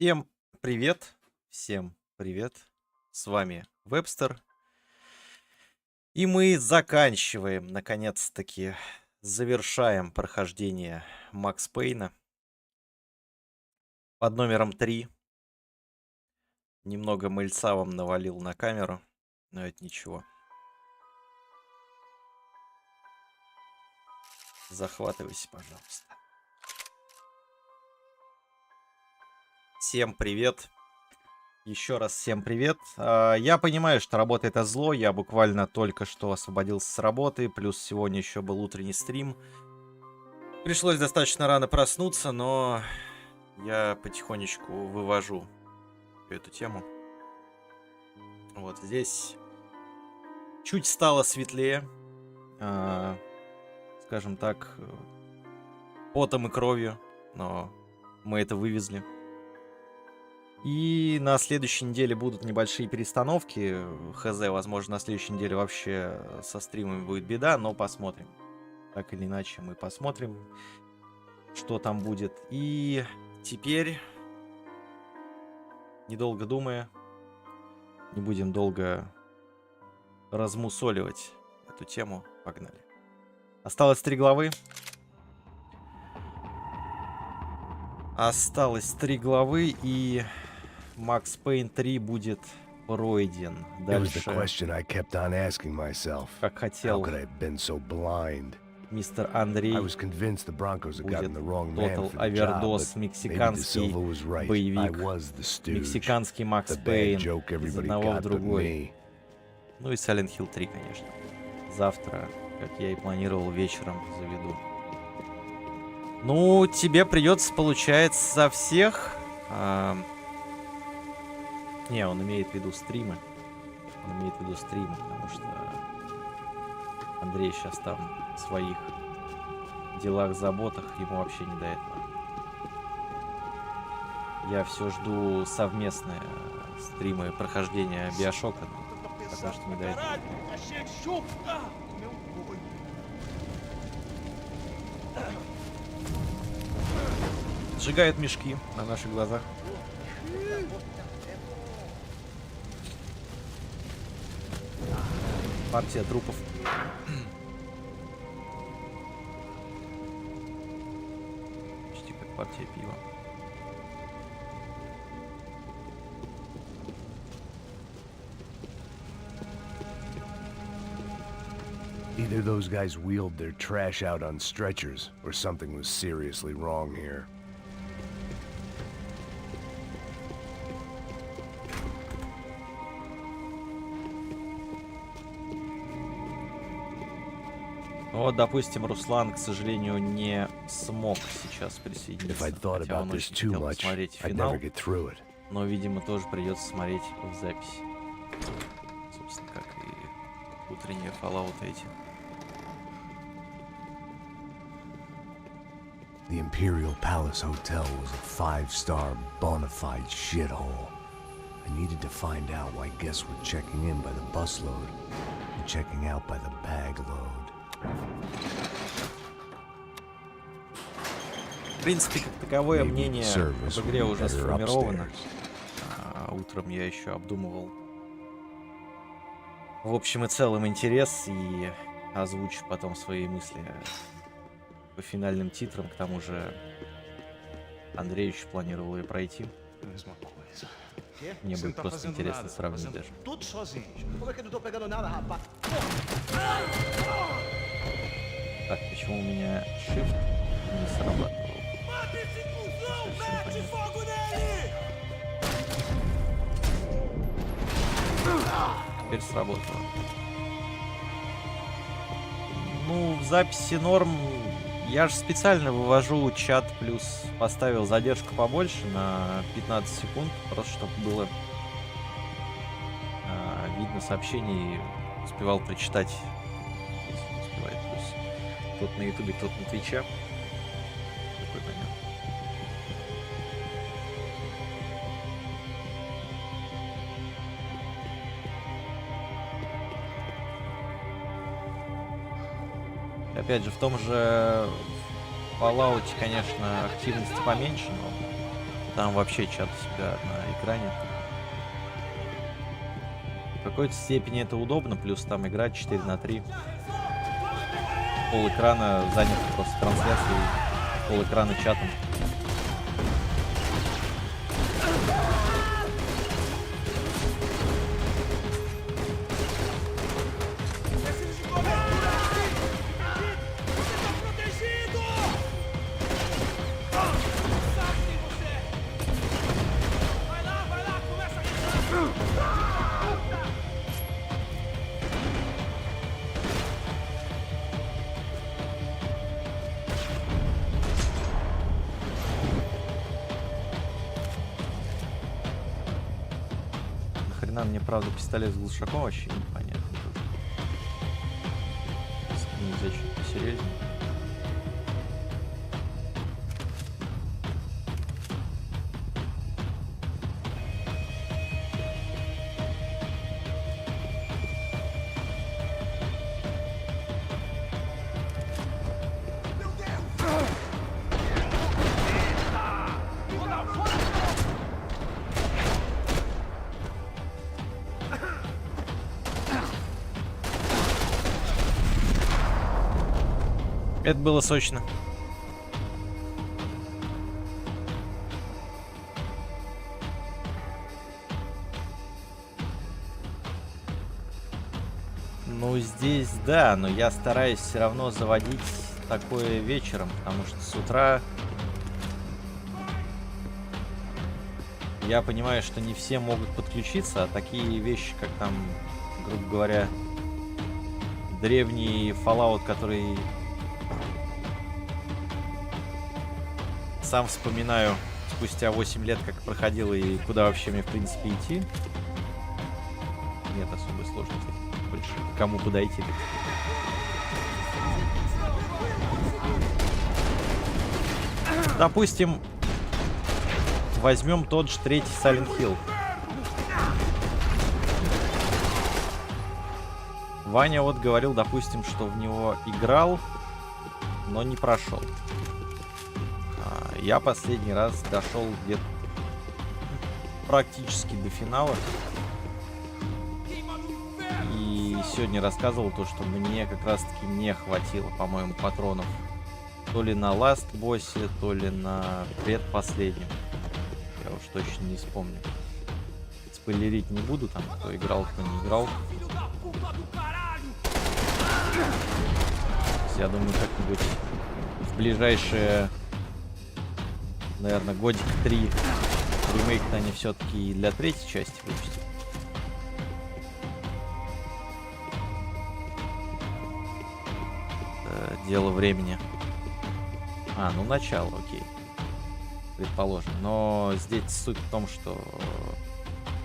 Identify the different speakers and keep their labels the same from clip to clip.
Speaker 1: Всем привет, всем привет, с вами Вебстер, и мы заканчиваем, наконец-таки, завершаем прохождение Макса Пэйна под номером 3. Немного мыльца вам навалил на камеру, но это ничего. Захватывайся, пожалуйста. Всем привет. Еще раз всем привет. Я понимаю, что работа это зло. Я буквально только что освободился с работы. Плюс сегодня еще был утренний стрим. Пришлось достаточно рано проснуться, но я потихонечку вывожу эту тему. Вот здесь чуть стало светлее. Скажем так, потом и кровью. Но мы это вывезли. И на следующей неделе будут небольшие перестановки. Хз, возможно, на следующей неделе вообще со стримами будет беда, но посмотрим. Так или иначе, мы посмотрим, что там будет. И теперь, недолго думая, не будем долго размусоливать эту тему. Погнали. Осталось 3 главы. Осталось 3 главы, и Макс Пэйн 3 будет пройден. Дальше, как хотел мистер Андрей, будет Total Overdose, мексиканский боевик, мексиканский Макс Пэйн, из одного в другой. Ну и Silent Hill 3, конечно. Завтра, как я и планировал, вечером заведу. Ну, тебе придется, получается, за всех... Не, он имеет в виду стримы. Он имеет в виду стримы, потому что Андрей сейчас там в своих делах, заботах, ему вообще не до этого. Я все жду совместные стримы прохождения Биошока, потому что не до этого. Сжигают мешки на наших глазах. Партия трупов. Почти как партия пива.
Speaker 2: Either those guys wheeled their trash out on stretchers, or something was seriously wrong here.
Speaker 1: Вот, допустим, Руслан, к сожалению, не смог сейчас присоединиться, хотя он очень хотел посмотреть финал, но, видимо, тоже придется смотреть в записи. Собственно, как и утренние Fallout эти.
Speaker 2: The Imperial Palace Hotel was a 5-star bona fide shithole. I needed to find out why guests were checking in by the busload and checking out by the bag load.
Speaker 1: В принципе, как таковое мнение об игре уже сформировано. Утром я еще обдумывал в общем и целом интерес и озвучу потом свои мысли по финальным титрам. К тому же Андрей еще планировал ее пройти. Мне будет просто интересно сравнить даже. Так, почему у меня shift не срабатывал? Теперь сработало. Ну, в записи норм. Я же специально вывожу чат, плюс поставил задержку побольше на 15 секунд, просто чтобы было видно сообщение и успевал прочитать, если не успевает. Плюс кто-то на ютубе, кто-то на твиче. Такой момент. Опять же, в том же Fallout, конечно, активности поменьше, но Там вообще чат у себя на экране. В какой-то степени это удобно, плюс там игра 4:3. Пол экрана занят просто трансляцией, пол экрана чатом. Нахрена мне, правда, пистолет с глушаком, вообще непонятно. Нельзя чуть посерьезнее. Это было сочно. Ну, здесь да, но я стараюсь все равно заводить такое вечером, потому что с утра я понимаю, что не все могут подключиться, а такие вещи, как там, грубо говоря, древний Fallout, который сам вспоминаю спустя 8 лет, как проходил и куда вообще мне, в принципе, идти. Нет особой сложности. Больше кому куда идти. Допустим, возьмем тот же третий Silent Hill. Ваня вот говорил, допустим, что в него играл, но не прошел. Я последний раз дошел где-то практически до финала. И сегодня рассказывал то, что мне как раз-таки не хватило, по-моему, патронов. То ли на ласт боссе, то ли на предпоследнем. Я уж точно не вспомню. Спойлерить не буду, там, кто играл, кто не играл. Я думаю, как-нибудь в ближайшее, наверное, годик 3 ремейк-то они все-таки для третьей части выпустят. Дело времени. Ну начало, окей. Предположим. Но здесь суть в том, что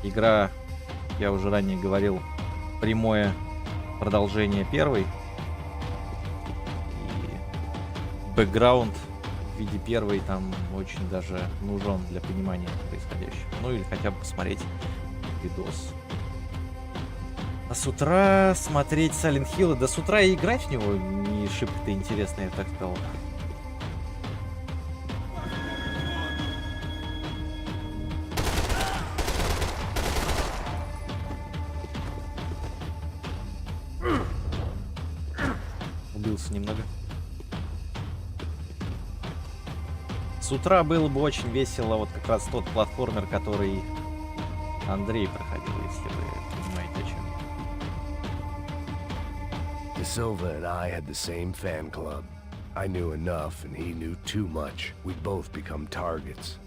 Speaker 1: игра, я уже ранее говорил, прямое продолжение первой. И бэкграунд в виде первой там очень даже нужен для понимания происходящего. Ну или хотя бы посмотреть видос. А с утра смотреть Silent Hill, да с утра и играть в него не шибко-то интересно, я так сказал. Убился немного. С утра было бы очень весело, вот как раз тот платформер, который Андрей проходил, если вы понимаете, о чем.
Speaker 2: De Silva and I had the same fan club. I knew enough and he knew too much. We'd both become targets.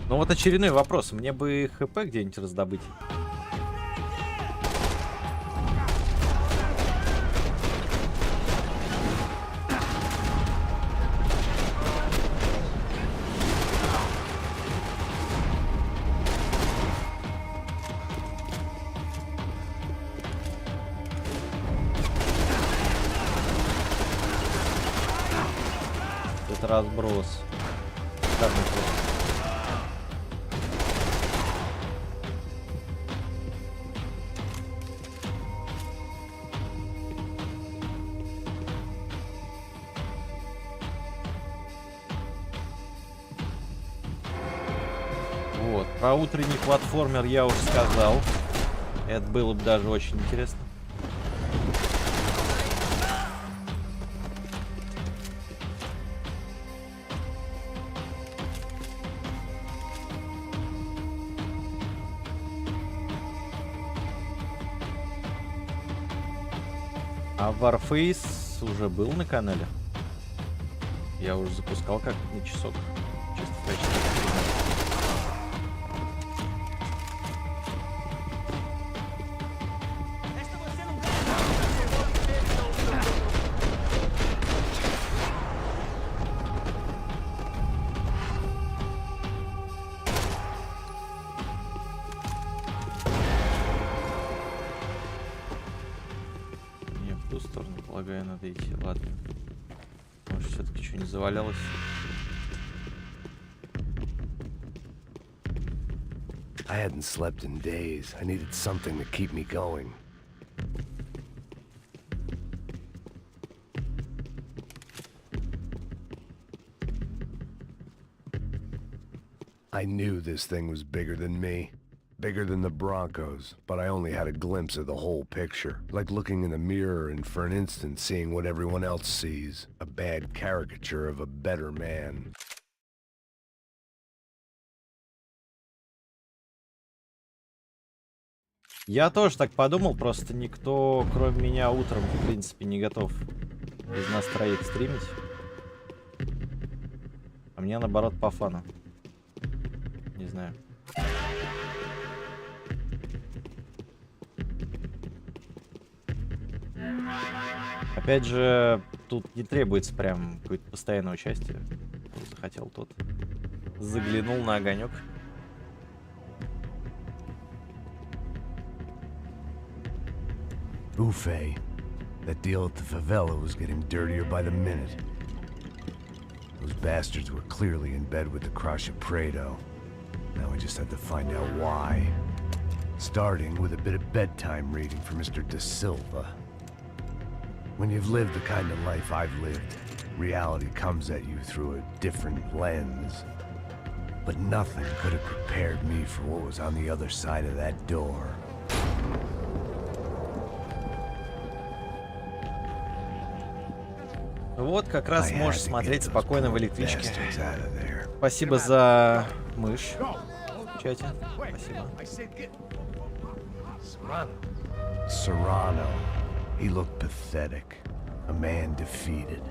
Speaker 1: Ну вот очередной вопрос. Мне бы ХП где-нибудь раздобыть. Это разброс. Вот, про утренний платформер я уже сказал. Это было бы даже очень интересно. А Warface уже был на канале? Я уже запускал как на часок. Чисто в качестве стрима. Не, в ту сторону, полагаю, надо идти. Ладно. Может, все-таки что не завалялось?
Speaker 2: I hadn't slept in days. I needed something to keep me going. I knew this thing was bigger than me. Bigger than the Broncos, but I only had a glimpse of the whole picture. Like looking in the mirror and for an instant seeing what everyone else sees. A bad caricature of a better man.
Speaker 1: Я тоже так подумал, просто никто, кроме меня, утром, в принципе, не готов из нас троих стримить. А мне, наоборот, по фану. Не знаю. Опять же, тут не требуется прям какое-то постоянное участие. Кто захотел, тот заглянул на огонек.
Speaker 2: Buffet. That deal at the favela was getting dirtier by the minute. Those bastards were clearly in bed with the Crush of Prado. Now we just had to find out why. Starting with a bit of bedtime reading for Mr. De Silva. When you've lived the kind of life I've lived, reality comes at you through a different lens. But nothing could have prepared me for what was on the other side of that door.
Speaker 1: Вот как раз можешь смотреть спокойно в электричке. Спасибо за мышь в чате. Спасибо.
Speaker 2: Serrano. He looked pathetic. A man defeated.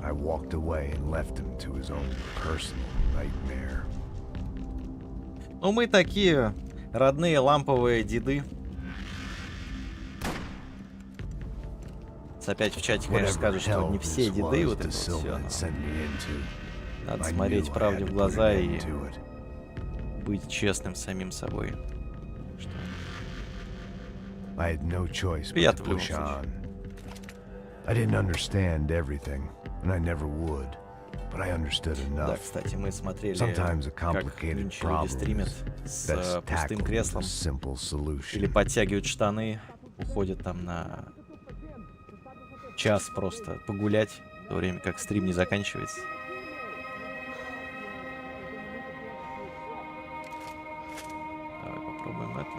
Speaker 2: I walked away and left him to his own personal nightmare.
Speaker 1: Ну, мы такие родные ламповые деды. Опять в чате, конечно, скажут, что не все деды, вот это вот все. Надо смотреть правде в глаза и быть честным с самим собой. Я-то в любом случае. Да, кстати, мы смотрели, как нынче люди стримят с пустым креслом или подтягивают штаны, уходят там на час просто погулять, в то время как стрим не заканчивается. Давай попробуем это.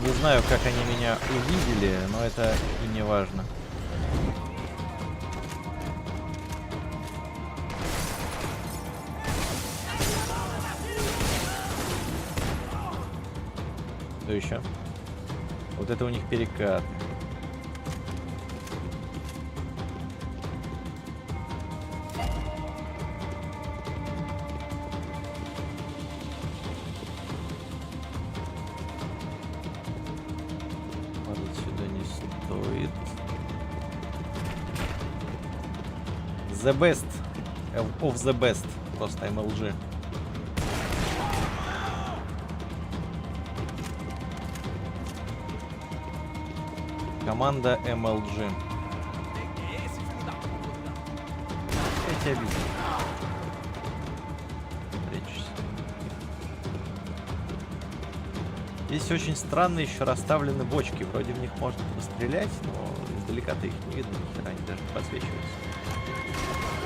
Speaker 1: Не знаю, как они меня увидели, но это и не важно. Что еще? Вот это у них перекат. Падать сюда не стоит. The best of the best. Просто MLG. Команда MLG. Я тебя вижу. Прячешься. Здесь очень странно еще расставлены бочки. Вроде в них можно пострелять, но издалека-то их не видно, ни хера, они даже не подсвечиваются.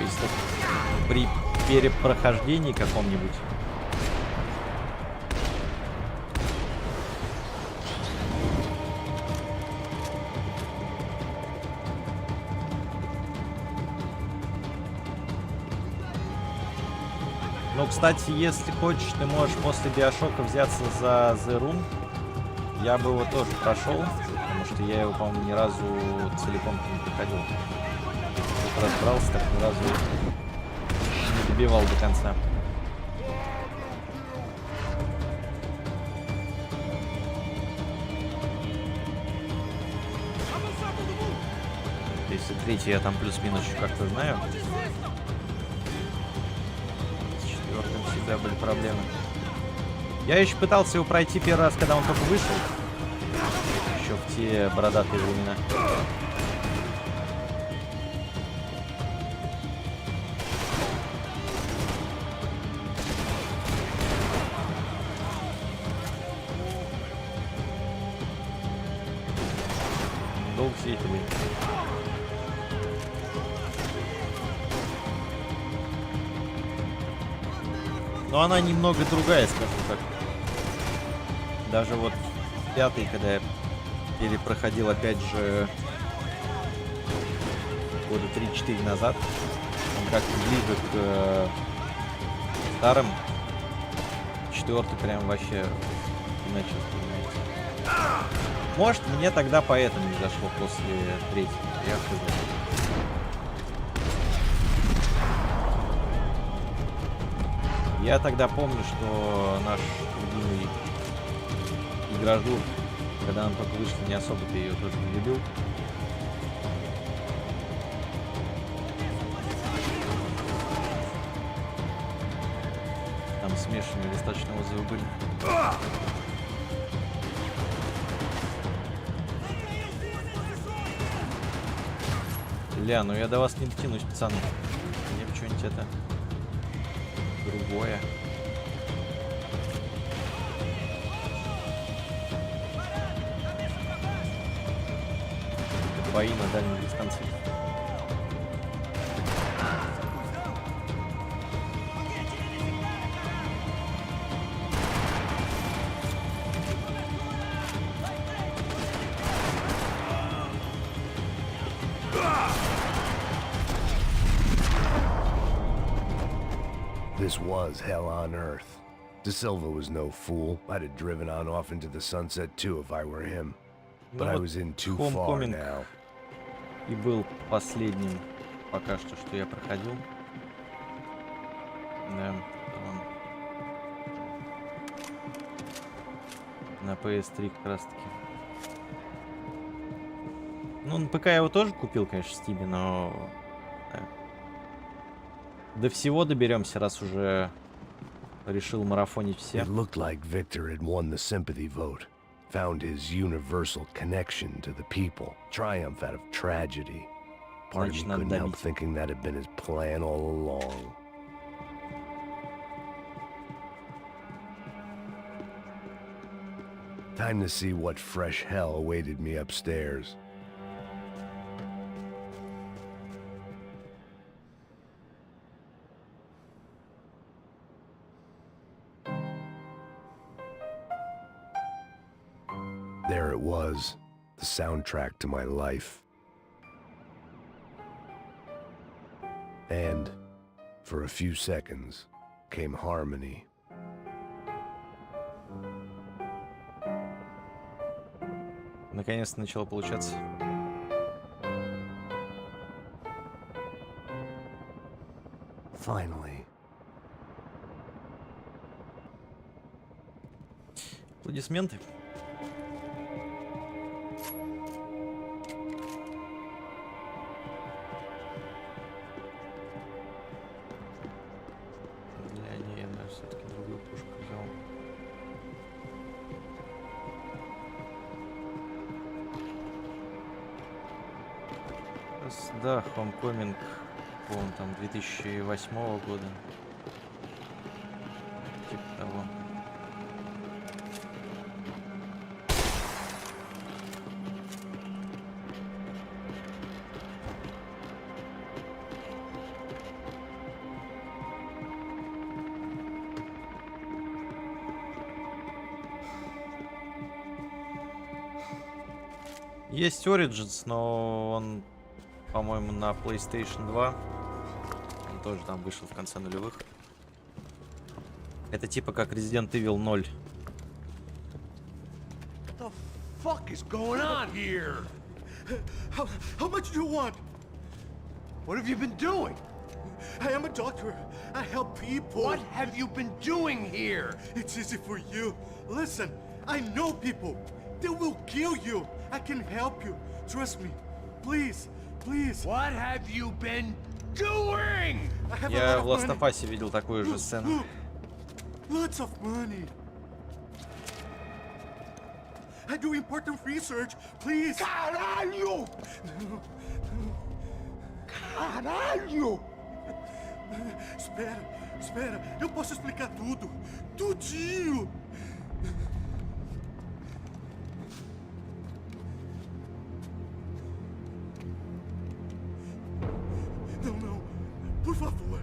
Speaker 1: есть при перепрохождении каком-нибудь. Ну, кстати, если хочешь, ты можешь после Биошока взяться за The Room. Я бы его тоже прошел, потому что я его, по-моему, ни разу целиком не проходил. Тут разбрался, так ни разу не добивал до конца. Если третий я там плюс-минус еще как-то знаю. С четвертым всегда были проблемы. Я еще пытался его пройти первый раз, когда он только вышел. Еще в те бородатые времена. Долго сидеть будет. Но она немного другая, скажем так. Даже вот пятый, когда я перепроходил опять же года 3-4 назад, он как-то ближе к старым. Четвертый прям вообще начал вспоминать. Может, мне тогда поэтому не зашло после третьего. Я хз. Я тогда помню, что наш любимый Игражур, когда он только вышел, не особо-то ее тоже не любил. Там смешанные достаточно отзывы были. Ля, ну я до вас не дотянусь, пацаны. Мне бы что-нибудь это другое. Бои на дальней дистанции.
Speaker 2: This was hell on earth. De Silva was no fool. I'd have driven on off into the sunset too if I were him. But I was in too far now.
Speaker 1: И был последним пока что я проходил. Да, он на PS3 как раз таки. Ну, на ПК я его тоже купил, конечно, в Steam, но до всего доберемся, раз уже решил марафонить все.
Speaker 2: It looked like Victor had won the sympathy vote. Found his universal connection to the people. Triumph out of tragedy. Part of me couldn't help thinking that had been his plan all along. Time to see what fresh hell awaited me upstairs. There it was, the soundtrack to my life. And, for a few seconds, came harmony.
Speaker 1: Наконец-то начало получаться.
Speaker 2: Finally.
Speaker 1: Аплодисменты. Все-таки другую пушку взял. Да, Homecoming, по-моему, там 2008 года. Типа того. Есть Origins, но он, по-моему, на PlayStation 2. Он тоже там вышел в конце нулевых. Это типа как Resident Evil 0.
Speaker 2: What the fuck is going on here?
Speaker 3: How much do you want?
Speaker 2: What have you been doing?
Speaker 3: I am a doctor. I help people.
Speaker 2: What have you been doing here?
Speaker 3: It's easy for you. Listen, I know people. They will kill you. I can help you. Trust me. Please, please.
Speaker 2: What have you been doing?
Speaker 3: I have
Speaker 1: Я
Speaker 3: a
Speaker 1: в
Speaker 3: lot
Speaker 1: Last
Speaker 3: of
Speaker 1: of
Speaker 3: money.
Speaker 1: Us видел такую же сцену.
Speaker 3: Lots of money. I do important research. Please.
Speaker 2: Caralho! Caralho!
Speaker 3: Espera, espera. Eu posso explicar tudo. Tudinho. Não, não. Por favor.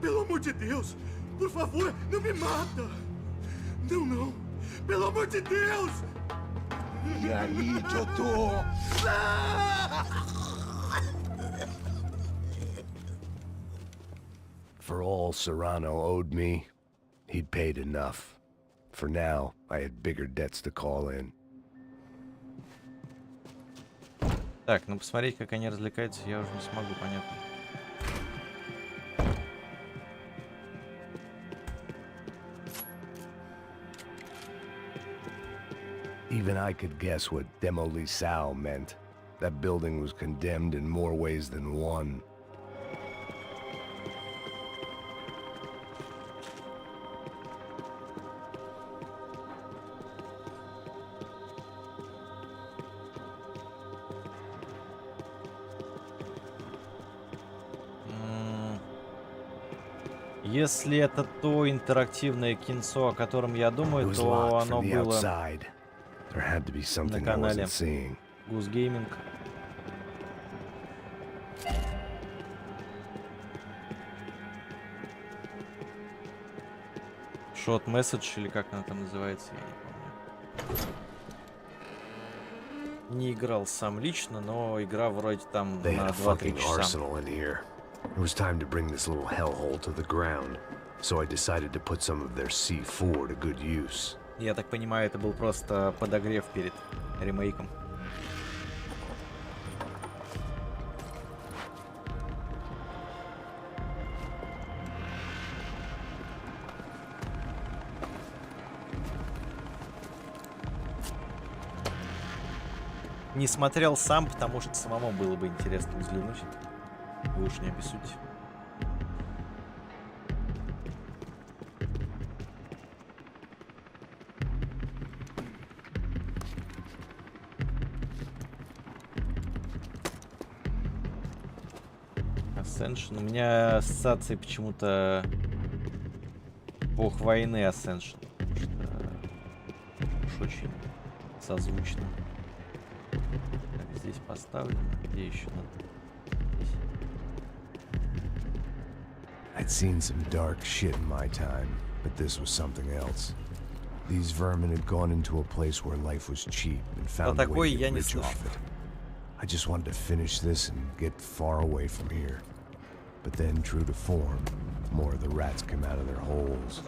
Speaker 3: Pelo amor de Deus. Por favor, não me mata. Não, não. Pelo amor de Deus.
Speaker 2: E aí, doutor? For all Serrano owed me, he'd paid enough. For now, I had bigger debts to call in.
Speaker 1: Так, ну посмотреть, как они развлекаются, я уже не смогу, понятно.
Speaker 2: Even I could guess what demolisal meant. That building was condemned in more ways than one.
Speaker 1: Если это то интерактивное кинцо, о котором я
Speaker 2: It
Speaker 1: думаю,
Speaker 2: was
Speaker 1: то
Speaker 2: locked
Speaker 1: оно
Speaker 2: from the
Speaker 1: было
Speaker 2: outside. There had to be something I
Speaker 1: канале
Speaker 2: wasn't seeing.
Speaker 1: Goose Gaming. Shot Message, или как она там называется, я не помню. Не играл сам лично, но игра вроде там
Speaker 4: They
Speaker 1: на
Speaker 4: had a
Speaker 1: 2-3
Speaker 4: fucking
Speaker 1: часа.
Speaker 4: arsenal in here. It was time to bring this little hellhole to the ground, so I decided to put some of their C4 to good use.
Speaker 1: Я так понимаю, это был просто подогрев перед ремейком. Не смотрел сам, потому что самому было бы интересно взглянуть. Вы уж не обессудьте. Ascension. У меня ассоциации почему-то бог войны Ascension. Уж очень созвучно. Так, здесь поставлено. Где еще надо? Здесь.
Speaker 2: I'd seen some dark shit in my time, but this was something else. These vermin had gone into a place where life was cheap and found a way to get rich off it. I just wanted to finish this and get far away from here. But then, true to form, more of the rats came out of their holes.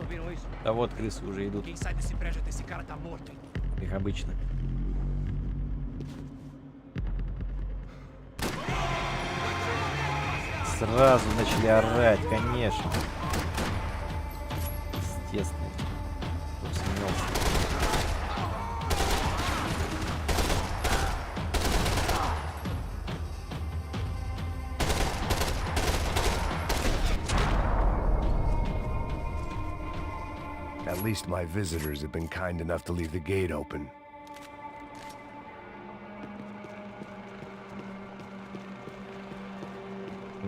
Speaker 1: Да вот крысы уже идут. Как обычно. Сразу начали орать, конечно. Естественно. Кто бы сомневался.
Speaker 2: At least my visitors had been kind enough to leave the gate open.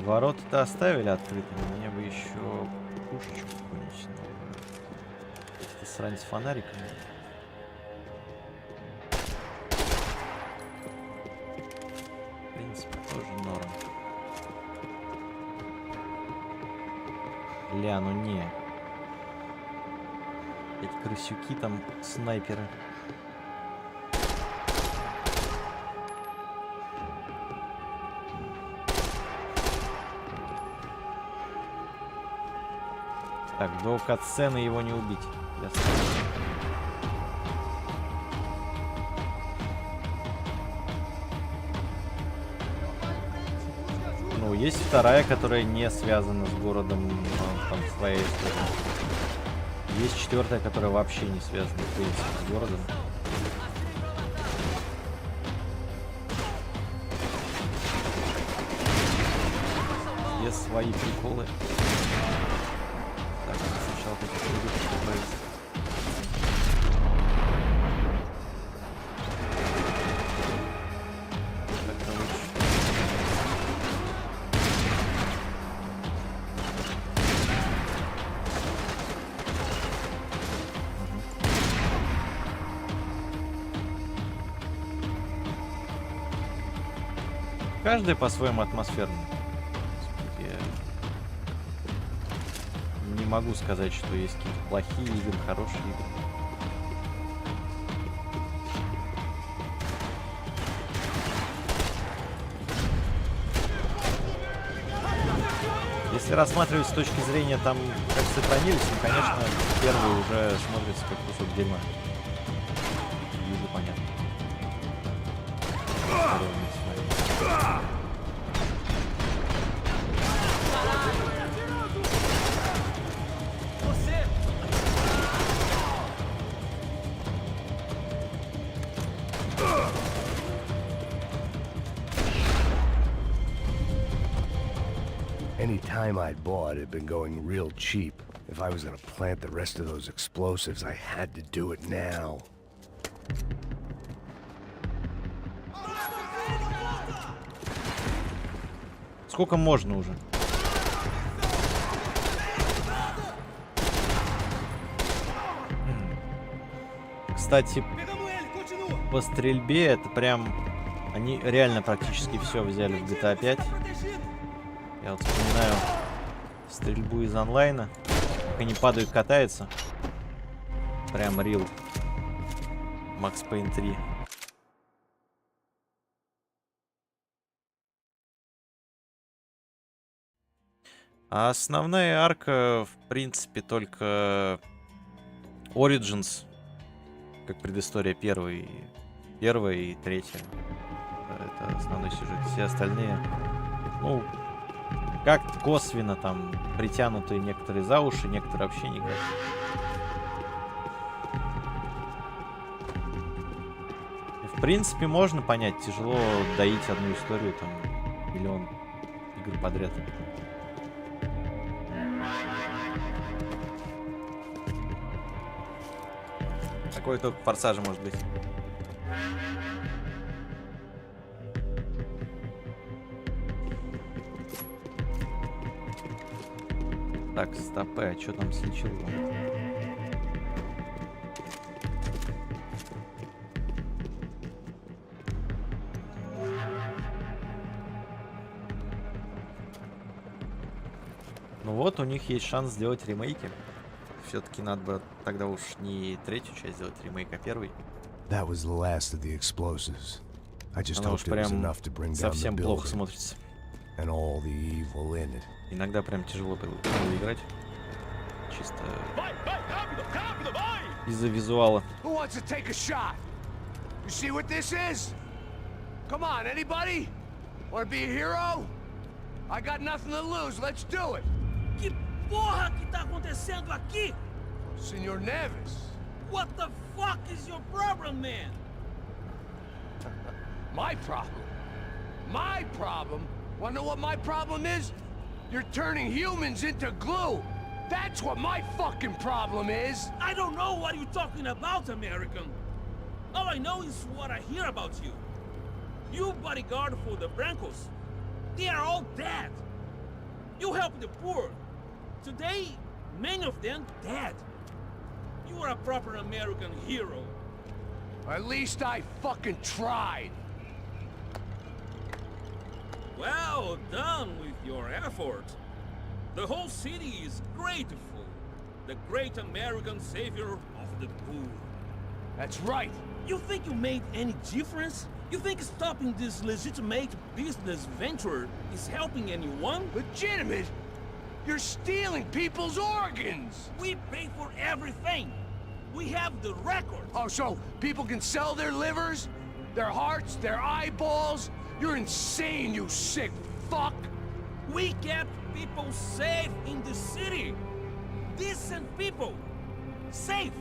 Speaker 1: Ворота-то оставили открытыми, мне бы еще пушечку какую-нибудь. Это срань с фонариками. В принципе, тоже норм. Ля, ну не. Эти крысюки там, снайперы. Так, до катсцены его не убить. Ясно. Ну, есть вторая, которая не связана с городом, там своя история. Есть четвертая, которая вообще не связана, в принципе, с городом. Есть свои приколы. Так, сначала таких людей избавиться. Как-то лучше. Каждый по-своему атмосферный. Не могу сказать, что есть какие-то плохие игры, хорошие игры. Если рассматривать с точки зрения там, как сохранились, ну, конечно, первый уже смотрится как кусок дерьма. Вижу, понятно. Второй не смотрю.
Speaker 2: Any time I'd bought had been going real cheap. If I was gonna plant the rest of those explosives, I had to do it now.
Speaker 1: Сколько можно уже? Кстати, по стрельбе это прям... Они реально практически все взяли в GTA 5. Я вот вспоминаю стрельбу из онлайна. Как они падают, катаются. Прям рил. Макс Пэйн 3. А основная арка, в принципе, только Origins, как предыстория первая и третья. Это основной сюжет. Все остальные, ну, как-то косвенно там притянутые некоторые за уши, некоторые вообще никак. В принципе, можно понять, тяжело доить одну историю, там, миллион игр подряд. Такой только форсаж может быть. Так, стопы, а что там с лечилом? Ну вот, у них есть шанс сделать ремейки. Все-таки надо бы тогда уж не третью часть сделать ремейк, а первый.
Speaker 2: That was the last of the explosives. I just
Speaker 1: Она уж
Speaker 2: hoped it was
Speaker 1: прям
Speaker 2: enough to bring down the
Speaker 1: совсем плохо
Speaker 2: building
Speaker 1: смотрится.
Speaker 2: and all the evil in it.
Speaker 1: Иногда прям тяжело было играть. Чисто из-за визуала.
Speaker 2: Who wants to take a shot? You see what this is? Come on, anybody? Want to be a hero? I got nothing to lose. Let's do it.
Speaker 5: Que porra que tá acontecendo aqui?
Speaker 2: Senor Neves.
Speaker 5: What the fuck is your problem, man?
Speaker 2: My problem? My problem? Wanna know what my problem is? You're turning humans into glue. That's what my fucking problem is.
Speaker 5: I don't know what you're talking about, American. All I know is what I hear about you. You bodyguard for the Brancos. They are all dead. You help the poor. Today, many of them dead. You are a proper American hero.
Speaker 2: At least I fucking tried.
Speaker 5: Well done with your effort. The whole city is grateful. The great American savior of the poor.
Speaker 2: That's right.
Speaker 5: You think you made any difference? You think stopping this legitimate business venture is helping anyone?
Speaker 2: Legitimate? You're stealing people's organs!
Speaker 5: We pay for everything. We have the record.
Speaker 2: Oh, so people can sell their livers? Their hearts? Their eyeballs? You're insane, you sick fuck!
Speaker 5: We kept people safe in the city. Decent people. Safe.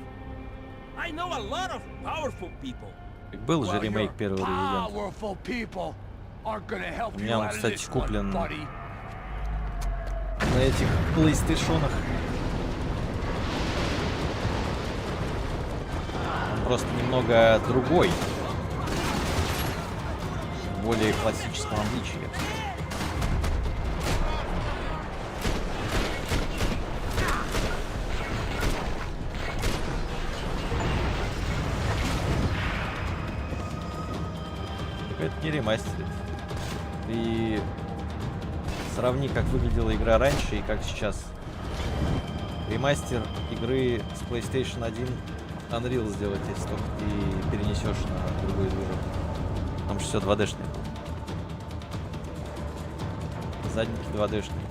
Speaker 5: I know a lot of powerful people.
Speaker 1: Был же ремейк первого Резидента.
Speaker 2: Powerful people aren't gonna help
Speaker 1: У
Speaker 2: you
Speaker 1: меня он,
Speaker 2: out of
Speaker 1: кстати,
Speaker 2: this one,
Speaker 1: куплен
Speaker 2: buddy.
Speaker 1: на этих PlayStation'ах. Он просто немного другой. В более классическом обличии. Это не ремастерит. И сравни, как выглядела игра раньше и как сейчас. Ремастер игры с PlayStation 1 Unreal сделать, если только ты перенесешь на другой движок. Там же все 2D-шное. Задники 2D-шные.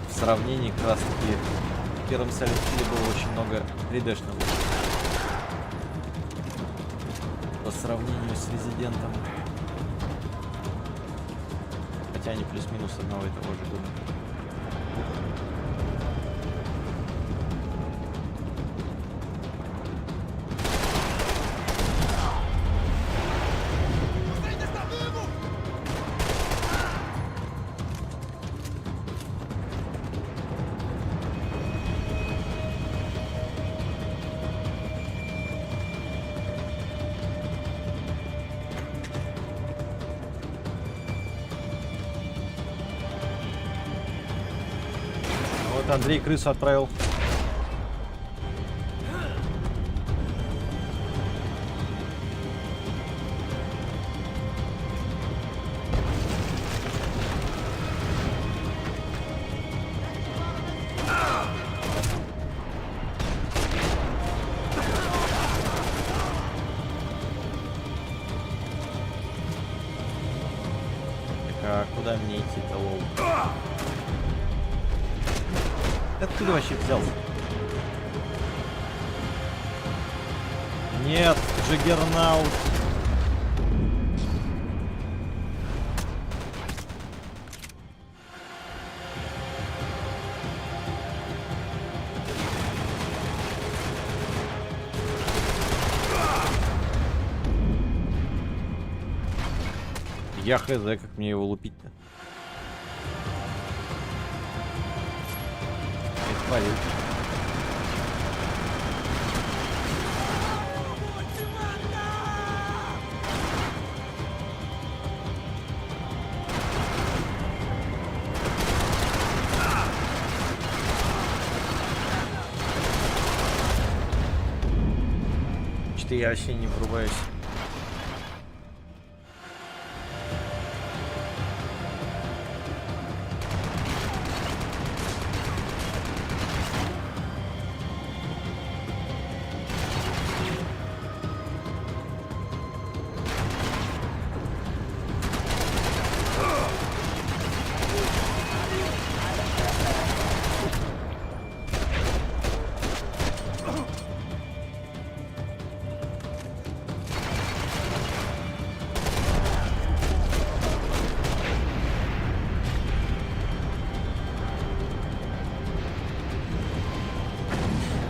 Speaker 1: В сравнении как раз таки в первом Silent Hill было очень много 3D-шного. По сравнению с Резидентом. Хотя они плюс-минус одного и того же года. Вот Андрей крысу отправил. Так, а куда мне идти-то, лол? Откуда вообще взялся? Нет, Джаггернаут. Я хз, как мне его лупить-то? Валил. Что я вообще не врубаюсь.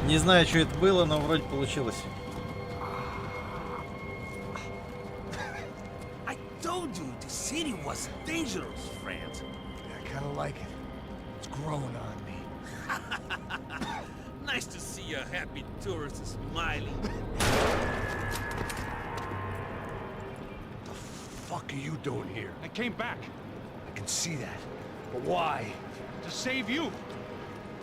Speaker 1: Не знаю, что это было, но вроде получилось.
Speaker 5: I told you the city was dangerous, friend.
Speaker 2: I kinda like it. It's growing on me.
Speaker 5: Nice to see a happy tourist smiling.
Speaker 2: The fuck are you doing here?
Speaker 6: I came back
Speaker 2: I can see that. But why?
Speaker 6: to save you.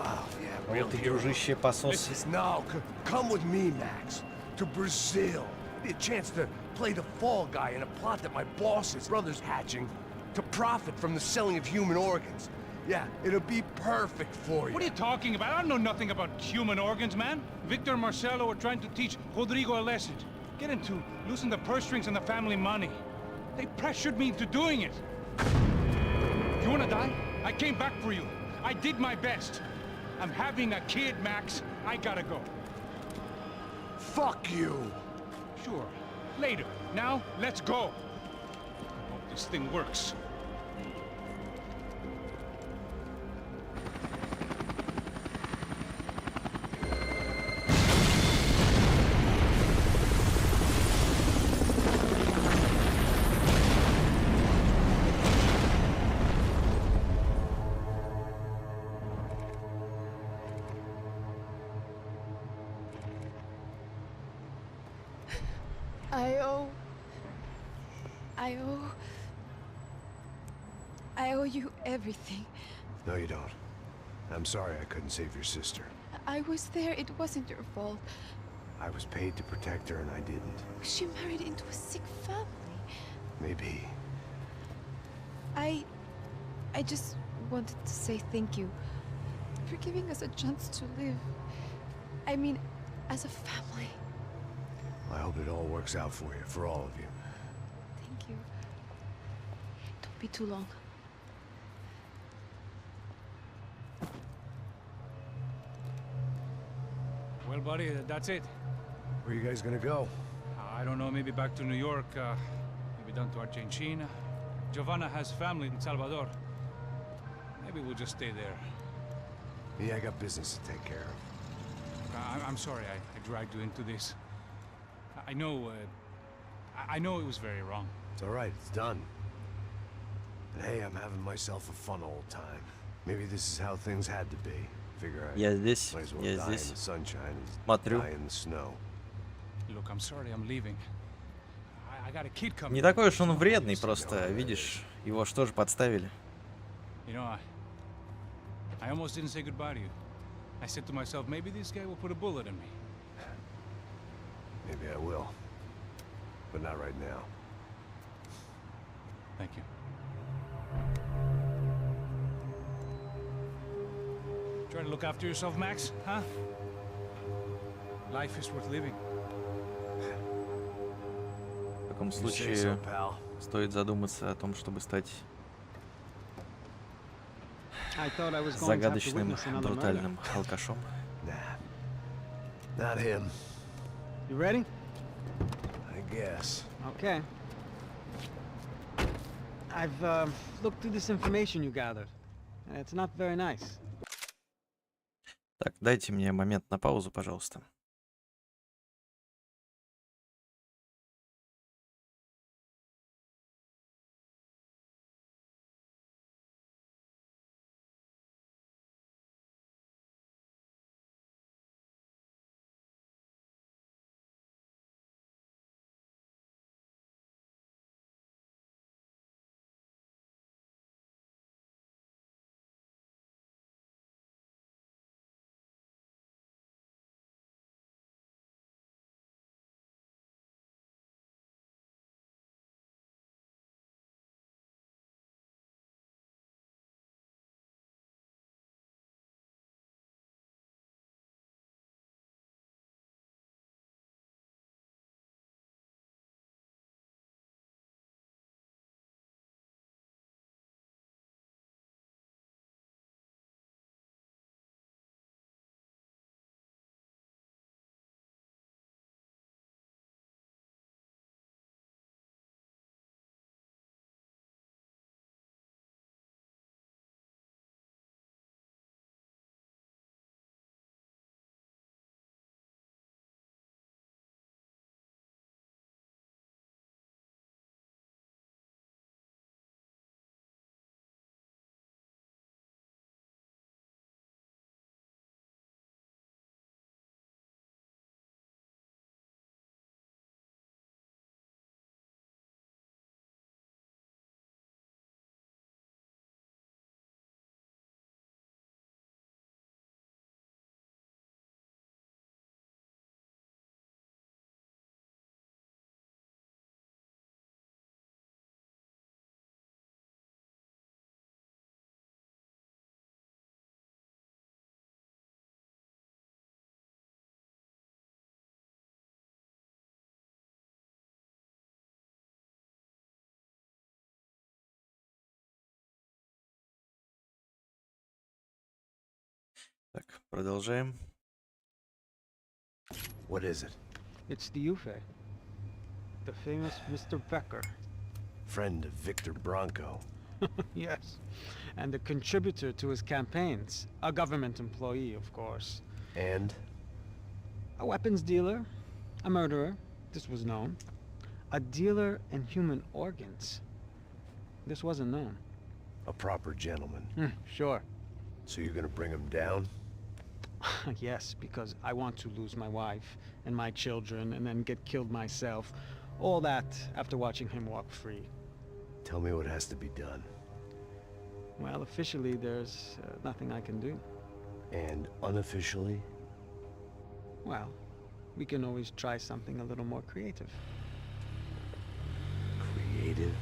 Speaker 2: Oh, yeah, real
Speaker 1: Вот и
Speaker 2: hero.
Speaker 1: дружище посос.
Speaker 2: No, come with me, Max. To Brazil. Be a chance to play the fall guy in a plot that my boss's brother's hatching to profit from the selling of human organs. Yeah, it'll be perfect for you.
Speaker 6: What are you talking about? I know nothing about human organs, man. Victor and Marcelo are trying to teach Rodrigo a lesson. get into losing the purse strings and the family money. They pressured me into doing it. You wanna die? I came back for you. I did my best. I'm having a kid, Max. I gotta go.
Speaker 2: Fuck you!
Speaker 6: Sure. Later. Now, let's go. Hope this thing works.
Speaker 7: I owe you everything.
Speaker 2: No, you don't. I'm sorry I couldn't save your sister.
Speaker 7: I was there, it wasn't your fault.
Speaker 2: I was paid to protect her and I didn't.
Speaker 7: She married into a sick family.
Speaker 2: Maybe.
Speaker 7: I just wanted to say thank you for giving us a chance to live. I mean, as a family.
Speaker 2: I hope it all works out for you, for all of you.
Speaker 7: Thank you. Don't be too long.
Speaker 6: Well, buddy, that's it.
Speaker 2: Where are you guys gonna go?
Speaker 6: I don't know, maybe back to New York, maybe down to Argentina. Giovanna has family in Salvador. Maybe we'll just stay there.
Speaker 2: Yeah, I got business to take care of.
Speaker 6: I'm sorry I dragged you into this. I know, I know it was very wrong.
Speaker 2: It's all right, it's done. But hey, I'm having myself a fun old time. Maybe this is how things had to be. Figure I
Speaker 1: Я здесь,
Speaker 2: might as well
Speaker 1: я
Speaker 2: die in
Speaker 1: здесь.
Speaker 2: the sunshine as
Speaker 1: Смотрю.
Speaker 2: die in the snow.
Speaker 6: Look, I'm sorry I'm leaving. I got a kid coming.
Speaker 1: Не такой уж он вредный, просто, видишь, его что же подставили.
Speaker 6: You know, I almost didn't say goodbye to you. I said to myself, maybe this guy will put a bullet in me.
Speaker 2: Maybe I will. But not right now.
Speaker 6: Thank you. Try to look after yourself, Max, huh? Life is worth living.
Speaker 1: В таком
Speaker 2: You say so,
Speaker 1: случае
Speaker 2: pal.
Speaker 1: стоит задуматься о том, чтобы стать
Speaker 8: I thought I was going to have to
Speaker 1: загадочным,
Speaker 8: witness another murder.
Speaker 1: брутальным алкашом.
Speaker 2: Nah. Not him.
Speaker 8: You ready?
Speaker 2: I guess.
Speaker 8: Okay. I've looked through this information you gathered. It's not very nice.
Speaker 1: Так, дайте мне момент на паузу, пожалуйста. Так, продолжаем.
Speaker 4: What is it?
Speaker 8: It's the Ufe. The famous Mr. Becker.
Speaker 4: Friend of Victor Branco.
Speaker 8: Yes. And a contributor to his campaigns. A government employee, of course.
Speaker 4: And?
Speaker 8: A weapons dealer. A murderer. This was known. A dealer in human organs. This wasn't known.
Speaker 4: A proper gentleman.
Speaker 8: Sure.
Speaker 4: So you're gonna bring him down?
Speaker 8: Yes, because I want to lose my wife and my children and then get killed myself. All that after watching him walk free.
Speaker 4: Tell me what has to be done.
Speaker 8: Well, officially, there's nothing I can do.
Speaker 4: And unofficially?
Speaker 8: Well, we can always try something a little more creative.
Speaker 4: Creative?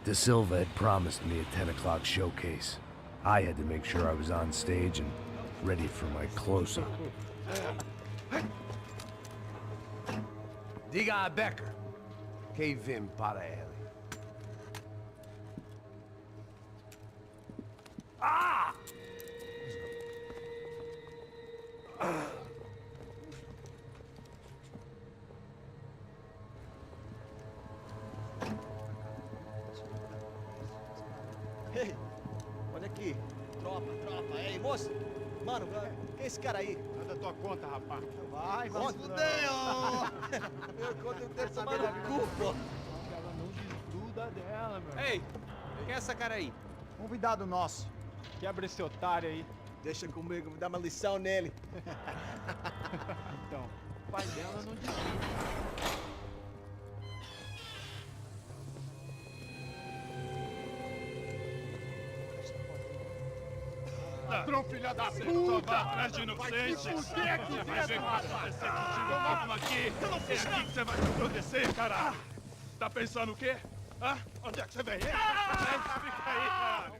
Speaker 4: De Silva had promised me a 10 o'clock showcase. I had to make sure I was on stage and ready for my close-up. Diga a Becker. Que vim para ele. Ah!
Speaker 9: Ei, olha aqui. Tropa. Ei, moço. Mano, quem é esse cara aí?
Speaker 3: Nada tua conta, rapaz.
Speaker 9: Vai se fuder, ó. Meu conta eu quero saber da culpa.
Speaker 3: Ela não desgruda dela, meu.
Speaker 9: Ei, quem é essa cara aí?
Speaker 3: Convidado nosso. Quebra esse otário aí.
Speaker 9: Deixa comigo, vou dar uma lição nele.
Speaker 3: Então, o pai dela não desgruda. Ladrão, filha da puta! Só vai atrás de inocente! Vai se fuder aqui dentro, rapaz! Vamos aqui! Eu não fiz nada! Aqui que você vai acontecer, cara! Tá pensando o quê? Hã? Onde é que você vem? Fica aí, cara!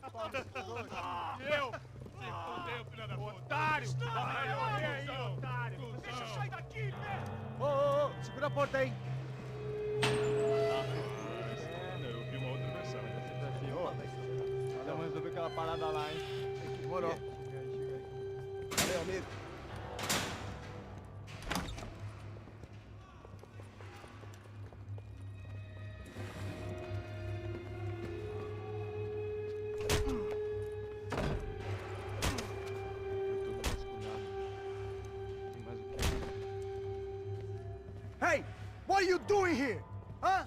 Speaker 3: Eu? Se fudeu, filha da puta! Otário! Vai, aí, otário! Deixa eu sair daqui, né?
Speaker 9: Ô, segura a porta aí.
Speaker 3: Eu vi uma outra versão. Vamos resolver aquela parada lá, hein?
Speaker 9: Demorou. Valeu, amigo.
Speaker 3: Hey! What are you doing here? Huh?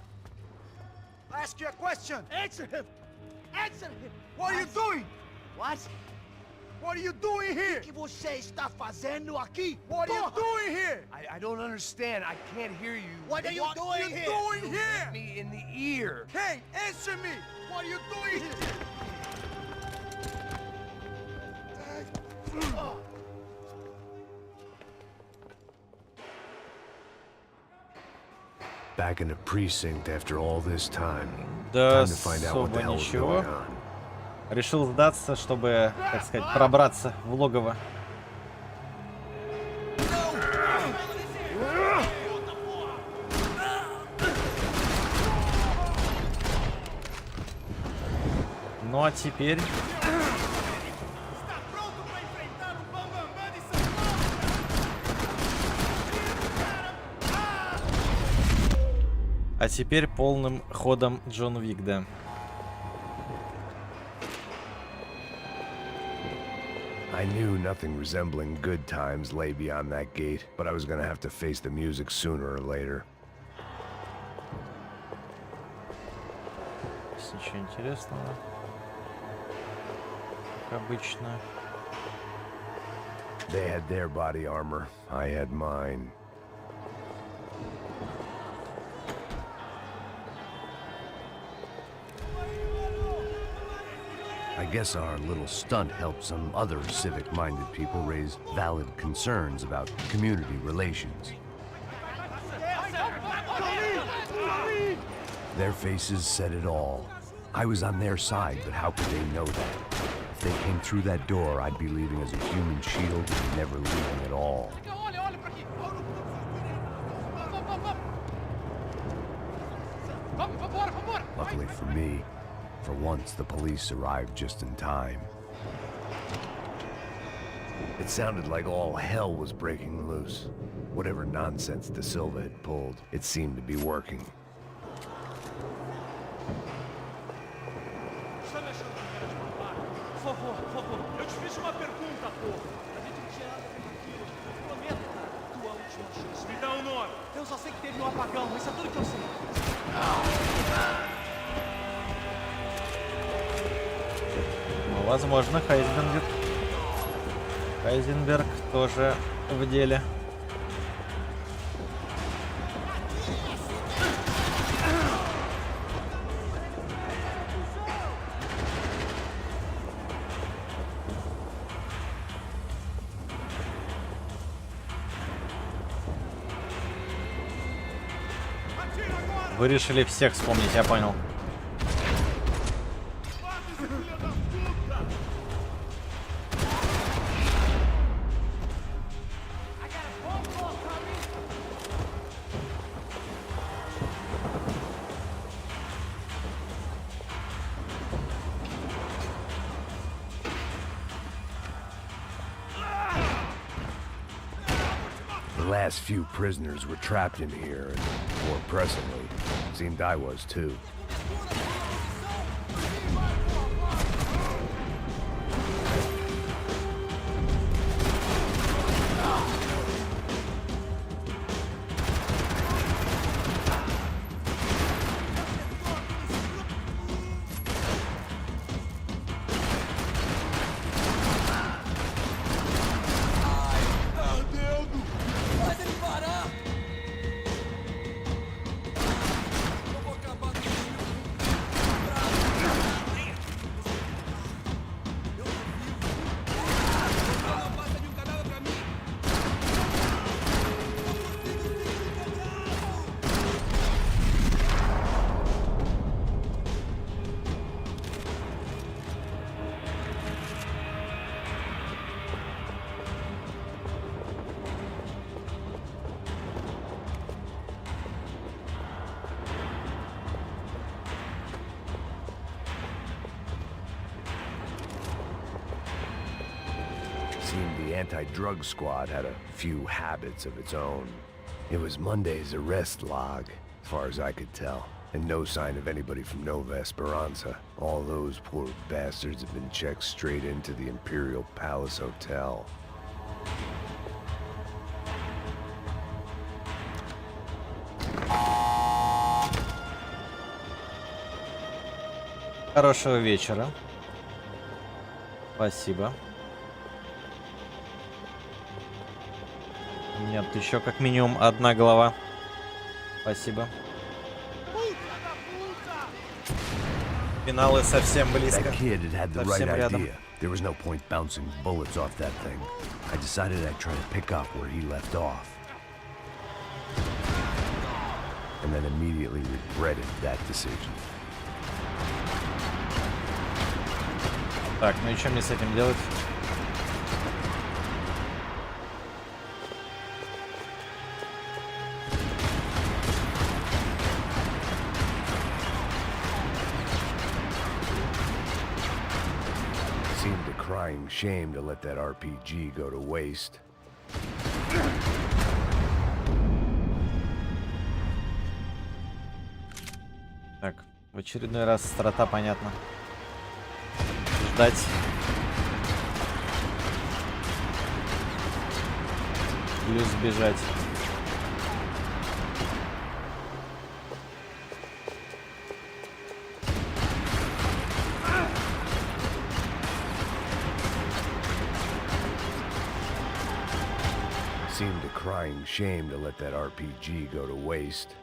Speaker 3: I ask you a question.
Speaker 9: Answer him! Answer him!
Speaker 3: What are you doing?
Speaker 9: What?
Speaker 3: What are you doing here?
Speaker 9: O que você está fazendo aqui?
Speaker 3: What are you doing here?
Speaker 4: I don't understand. I can't hear you.
Speaker 9: What are you doing here?
Speaker 3: Doing here?
Speaker 4: Me in the ear.
Speaker 3: Hey, answer me! What are you doing here?
Speaker 4: Back in the precinct after all this time.
Speaker 1: Да
Speaker 4: Time to find out what the
Speaker 1: особо
Speaker 4: hell was
Speaker 1: ничего.
Speaker 4: going on.
Speaker 1: Решил сдаться, чтобы, так сказать, пробраться в логово. Ну а теперь... А теперь полным ходом Джон Уик, да.
Speaker 4: I knew nothing resembling good times lay beyond that gate, but I was gonna have to face the music sooner or later.
Speaker 1: Ничего интересного. Как обычно.
Speaker 4: They had their body armor, I had mine. I guess our little stunt helped some other civic-minded people raise valid concerns about community relations. Their faces said it all. I was on their side, but how could they know that? If they came through that door, I'd be leaving as a human shield and never leaving at all. Luckily for me,
Speaker 2: For once, the police arrived just in time. It sounded like all hell was breaking loose. Whatever nonsense De Silva had pulled, it seemed to be working.
Speaker 5: Por favor, eu te fiz uma pergunta, porra. A gente não tinha nada a ver com aquilo. Prometo, cara. Tua última chance. Me dá um nome. Eu só sei que teve um apagão, isso é tudo que eu sei.
Speaker 1: Ну, возможно, Хайзенберг тоже в деле. Вы решили всех вспомнить, я понял.
Speaker 2: The last few prisoners were trapped in here, and more pressingly, it seemed I was too. Seemed the anti-drug squad had a few habits of its own. It was Monday's arrest log, as far as I could tell, and no sign of anybody from Nova Esperanza. All those poor bastards had been checked straight into the Imperial Palace Hotel.
Speaker 1: Хорошего вечера. Спасибо. Нет, еще как минимум одна голова. Спасибо. Финалы совсем близко.
Speaker 2: That kid had the right
Speaker 1: Совсем рядом.
Speaker 2: idea. There was no point bouncing bullets off that thing. I decided I'd try to pick up where he left off. And then immediately regretted that decision.
Speaker 1: Так, ну и что мне с этим делать?
Speaker 2: Seemed a crying shame to let that RPG go to waste.
Speaker 1: Так, в очередной раз страта, понятно. Ждать. Плюс бежать.
Speaker 2: Seemed a crying shame to let that RPG go to waste.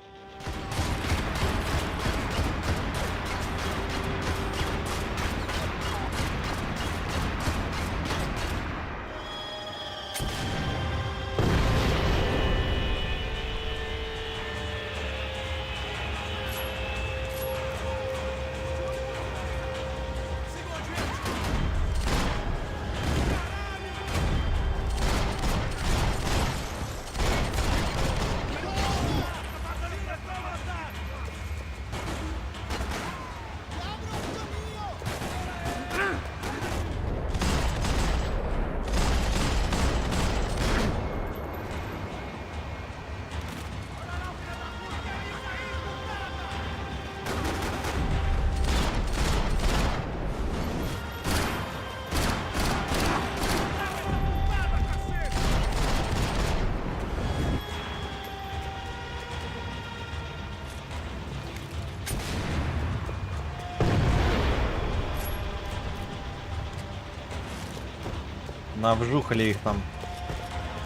Speaker 1: Навжухали их там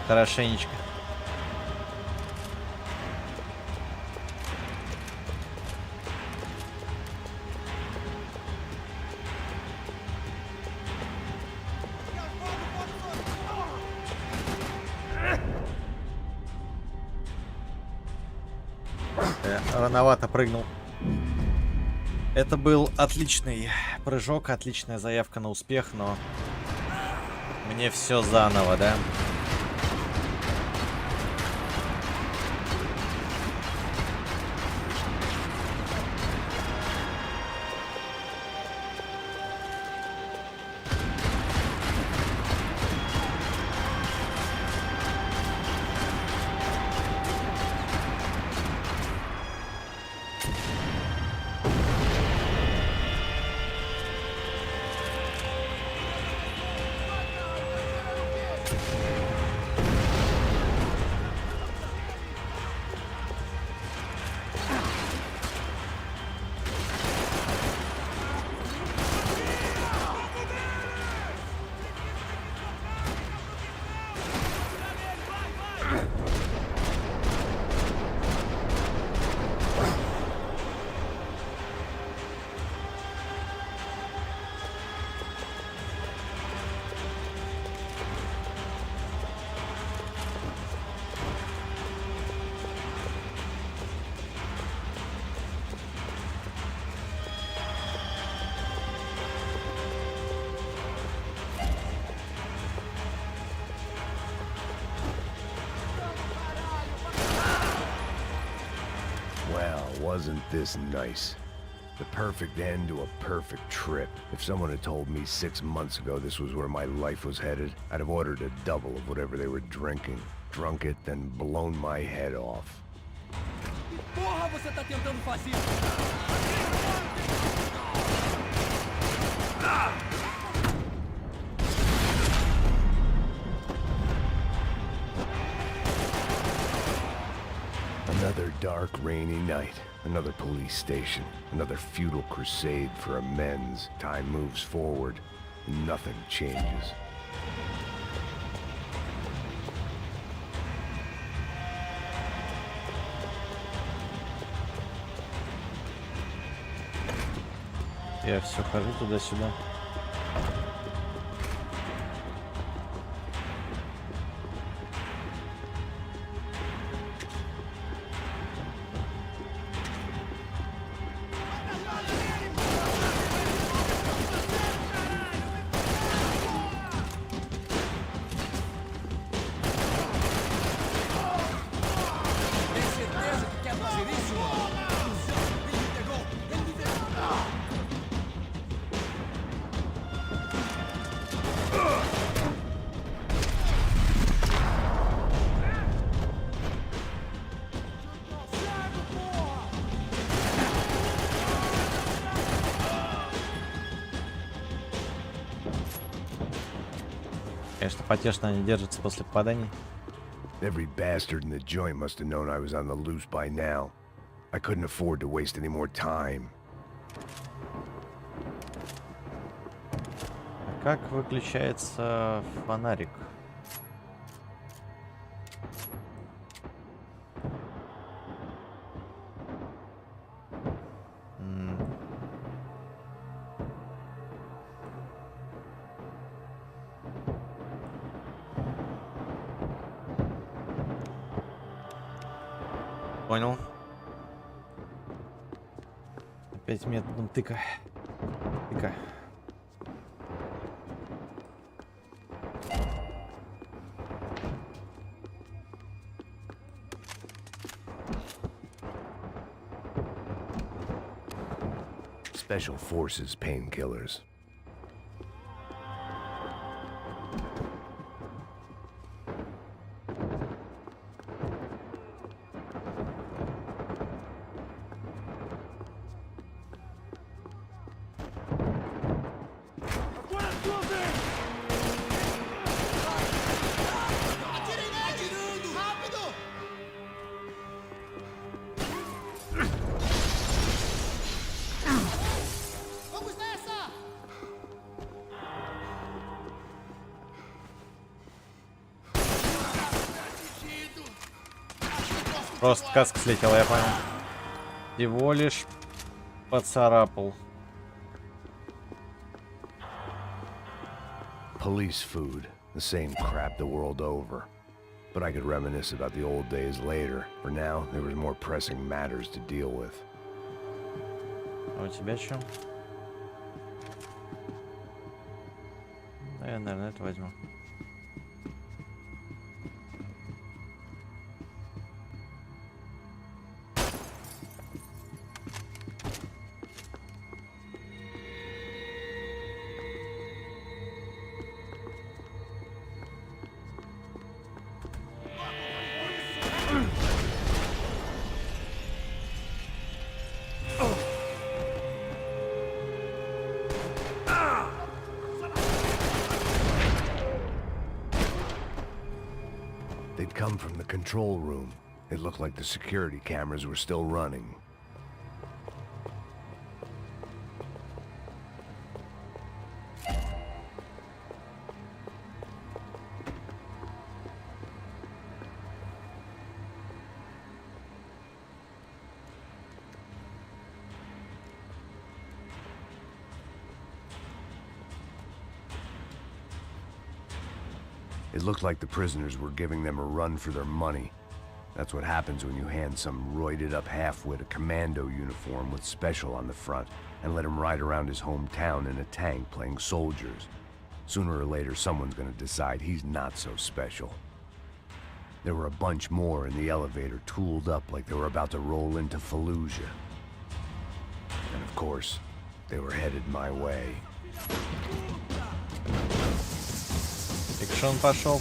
Speaker 1: хорошенечко. Рановато прыгнул. Это был отличный прыжок, отличная заявка на успех, но мне все заново, да?
Speaker 2: Wasn't this nice? The perfect end to a perfect trip. If someone had told me 6 months ago this was where my life was headed, I'd have ordered a double of whatever they were drinking, drunk it, then blown my head off.
Speaker 5: Porra, você tá tentando fazer?
Speaker 2: Another dark, rainy night. Another police station. Another futile crusade for amends. Time moves forward, and nothing changes.
Speaker 1: Я все хожу туда-сюда. Конечно, потешно они держатся после попаданий.
Speaker 2: Every bastard in the joint must have known I was on the loose by now. I couldn't afford to waste any more time.
Speaker 1: А как выключается фонарик? Понял. Опять методом тыка. Тыка.
Speaker 2: Special Forces painkillers.
Speaker 1: Просто каска слетела, я понял. Всего лишь поцарапал.
Speaker 2: Police food, the same crap the world over. But I could reminisce about the old days later. For now, there was more pressing matters to deal with.
Speaker 1: А у тебя что? Да, я, наверное, это возьму.
Speaker 2: They'd come from the control room. It looked like the security cameras were still running. It looked like the prisoners were giving them a run for their money. That's what happens when you hand some roided-up halfwit a commando uniform with special on the front and let him ride around his hometown in a tank playing soldiers. Sooner or later, someone's gonna decide he's not so special. There were a bunch more in the elevator, tooled up like they were about to roll into Fallujah. And of course, they were headed my way.
Speaker 1: Экшен пошел.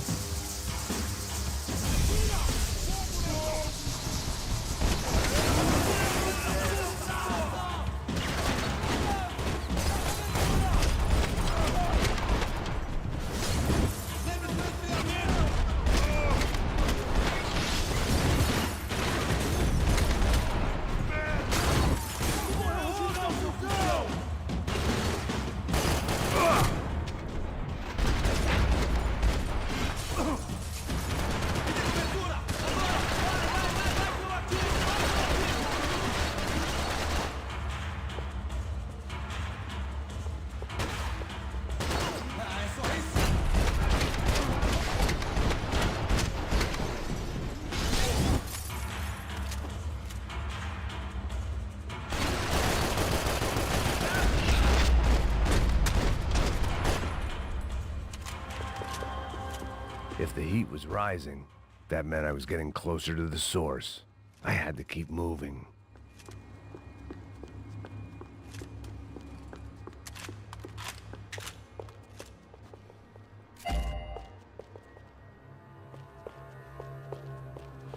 Speaker 2: If the heat was rising, that meant I was getting closer to the source. I had to keep moving.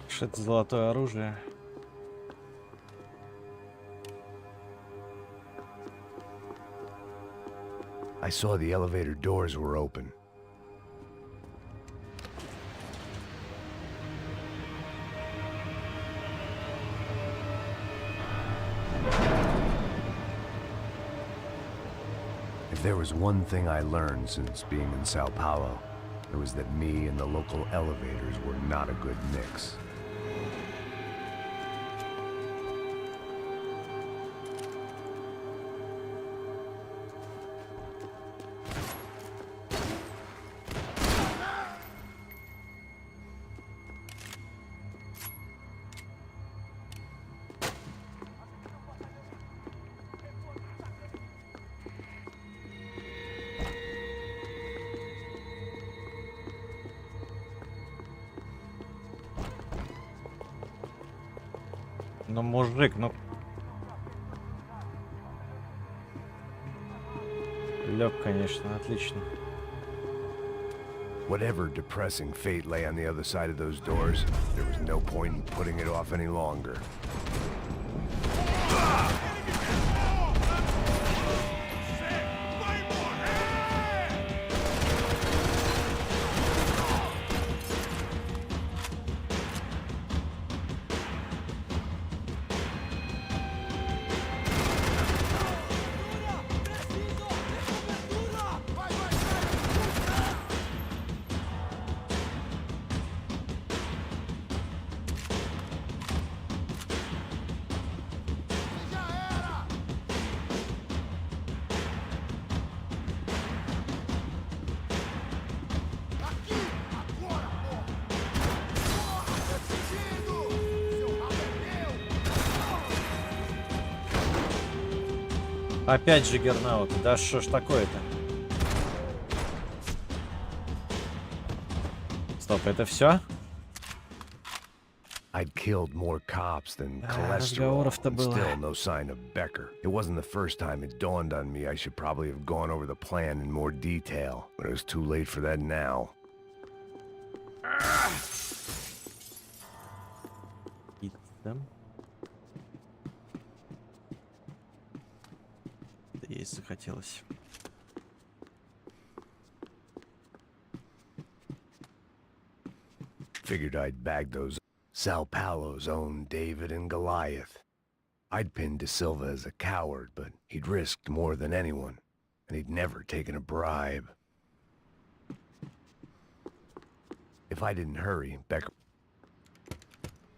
Speaker 1: Что-то золотое оружие.
Speaker 2: I saw the elevator doors were open. If there was one thing I learned since being in Сан-Паулу, it was that me and the local elevators were not a good mix.
Speaker 1: Ну, мужик, ну... Лег, конечно, отлично.
Speaker 2: Whatever depressing fate lay on the other side of those doors, there was no point in putting it off any longer.
Speaker 1: Опять же Гернаут. Да что ж такое-то? Стоп, это все?
Speaker 2: I'd killed more cops than
Speaker 1: Ah,
Speaker 2: cholesterol,
Speaker 1: разговоров-то
Speaker 2: and
Speaker 1: было.
Speaker 2: still no sign of Becker. It wasn't the first time it dawned on me I should probably have gone over the plan in more detail, but it was too late for that now.
Speaker 1: Пицца. Да ей захотелось.
Speaker 2: Figured I'd bag those. Сан-Паулу's own David and Goliath. I'd pinned De Silva as a coward, but he'd risked more than anyone, and he'd never taken a bribe. If I didn't hurry, Becker...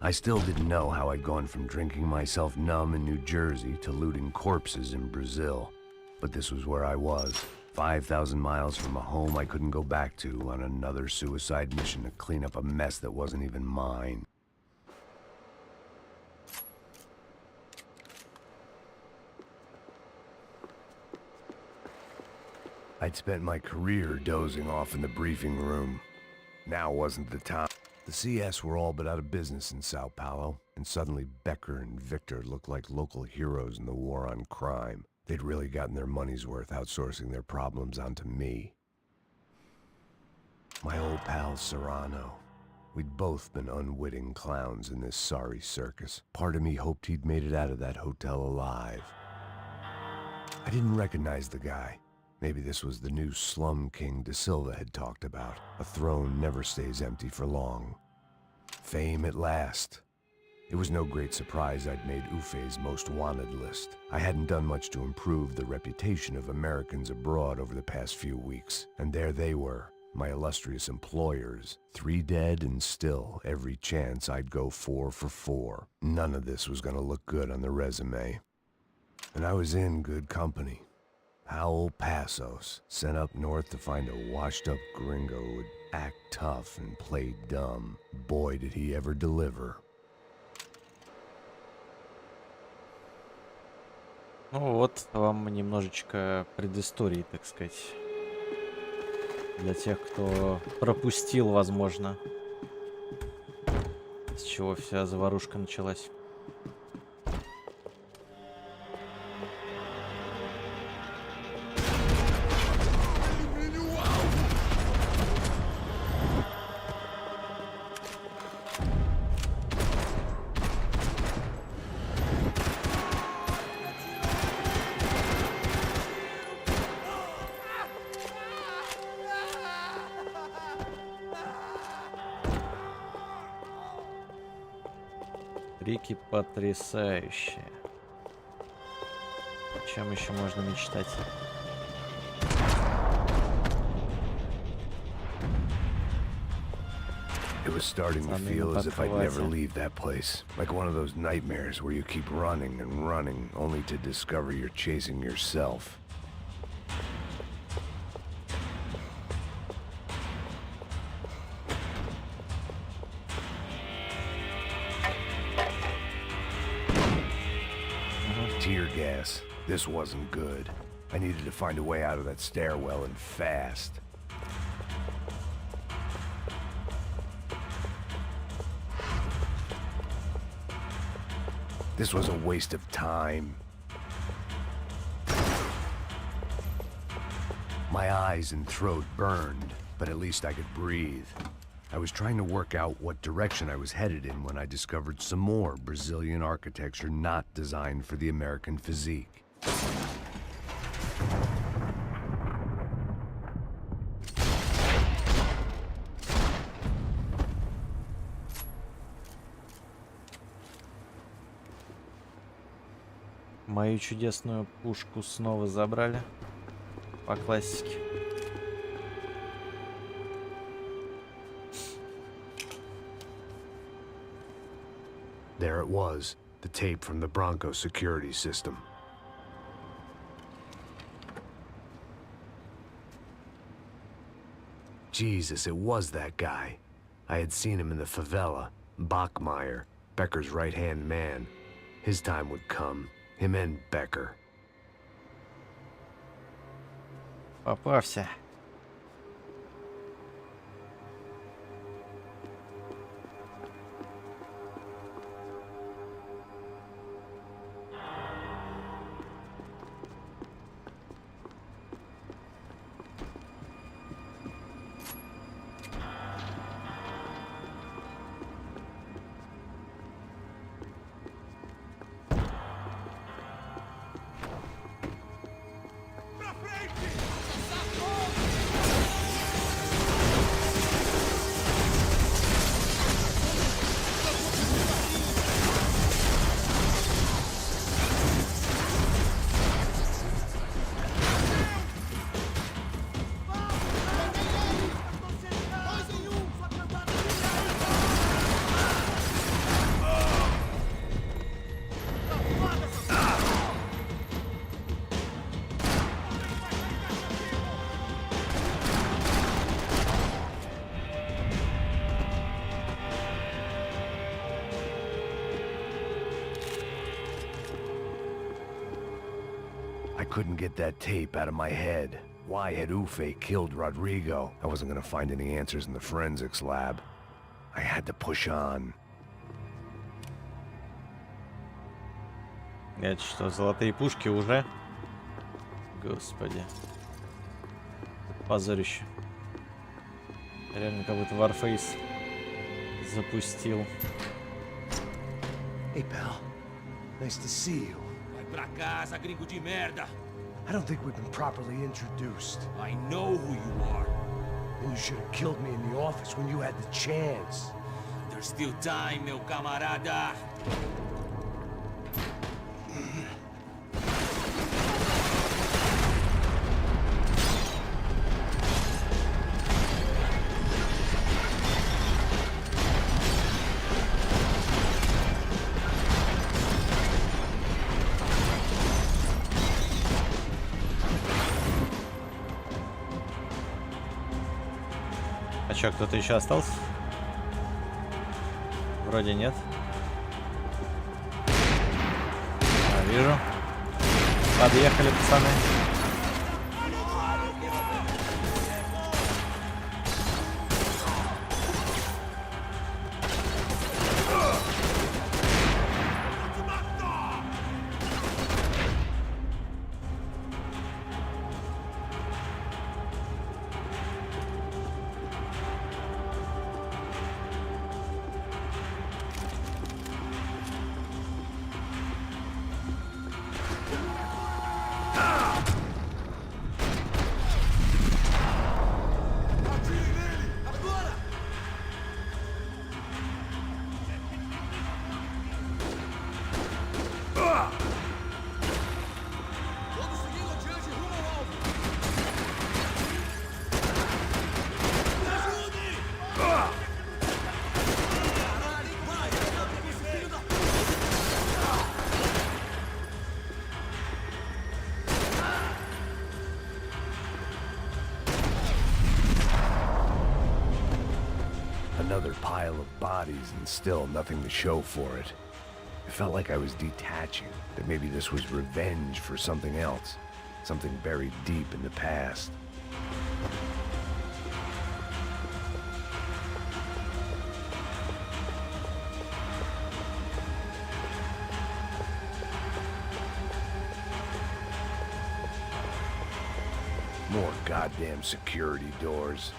Speaker 2: I still didn't know how I'd gone from drinking myself numb in New Jersey to looting corpses in Brazil. But this was where I was, 5,000 miles from a home I couldn't go back to on another suicide mission to clean up a mess that wasn't even mine. I'd spent my career dozing off in the briefing room. Now wasn't the time. The CS were all but out of business in Sao Paulo, and suddenly Becker and Victor looked like local heroes in the war on crime. They'd really gotten their money's worth outsourcing their problems onto me. My old pal Serrano. We'd both been unwitting clowns in this sorry circus. Part of me hoped he'd made it out of that hotel alive. I didn't recognize the guy. Maybe this was the new slum king De Silva had talked about. A throne never stays empty for long. Fame at last. It was no great surprise I'd made Ufe's most wanted list. I hadn't done much to improve the reputation of Americans abroad over the past few weeks. And there they were, my illustrious employers. 3 dead and still every chance I'd go 4 for 4. None of this was gonna look good on the resume. And I was in good company. Howell Passos, sent up north to find a washed-up gringo who would act tough and play dumb. Boy, did he ever deliver.
Speaker 1: Ну вот вам немножечко предыстории, так сказать. Для тех, кто пропустил, возможно, с чего вся заварушка началась. Рики потрясающие. О чем еще можно мечтать?
Speaker 2: It was starting to feel as if I'd never leave that place. Like one of those nightmares where you keep running and running, only to discover you're chasing yourself. Tear gas. This wasn't good. I needed to find a way out of that stairwell and fast. This was a waste of time. My eyes and throat burned, but at least I could breathe. I was trying to work out what direction I was headed in when I discovered some more Brazilian architecture not designed for the American physique.
Speaker 1: Мою чудесную пушку снова забрали. По классике.
Speaker 2: There it was, the tape from the Branco security system. Jesus, it was that guy. I had seen him in the favela, Bachmeyer, Becker's right-hand man. His time would come, him and Becker.
Speaker 1: Попався.
Speaker 2: I couldn't get that tape out of my head. Why had Ufe killed Rodrigo? I wasn't gonna find any answers in the forensics lab. I had to push on.
Speaker 1: Это что, золотые пушки уже? Господи. Позорище. Реально как будто Warface запустил.
Speaker 4: Hey, pal. Nice to see you.
Speaker 5: Vai pra casa, gringo de merda.
Speaker 4: I don't think we've been properly introduced.
Speaker 5: I know who you are.
Speaker 4: And you should have killed me in the office when you had the chance.
Speaker 5: There's still time, meu camarada.
Speaker 1: А чё, кто-то еще остался? Вроде нет. Вижу. Подъехали, пацаны.
Speaker 2: Another pile of bodies and still nothing to show for it. It felt like I was detaching, that maybe this was revenge for something else, something buried deep in the past. More goddamn security doors.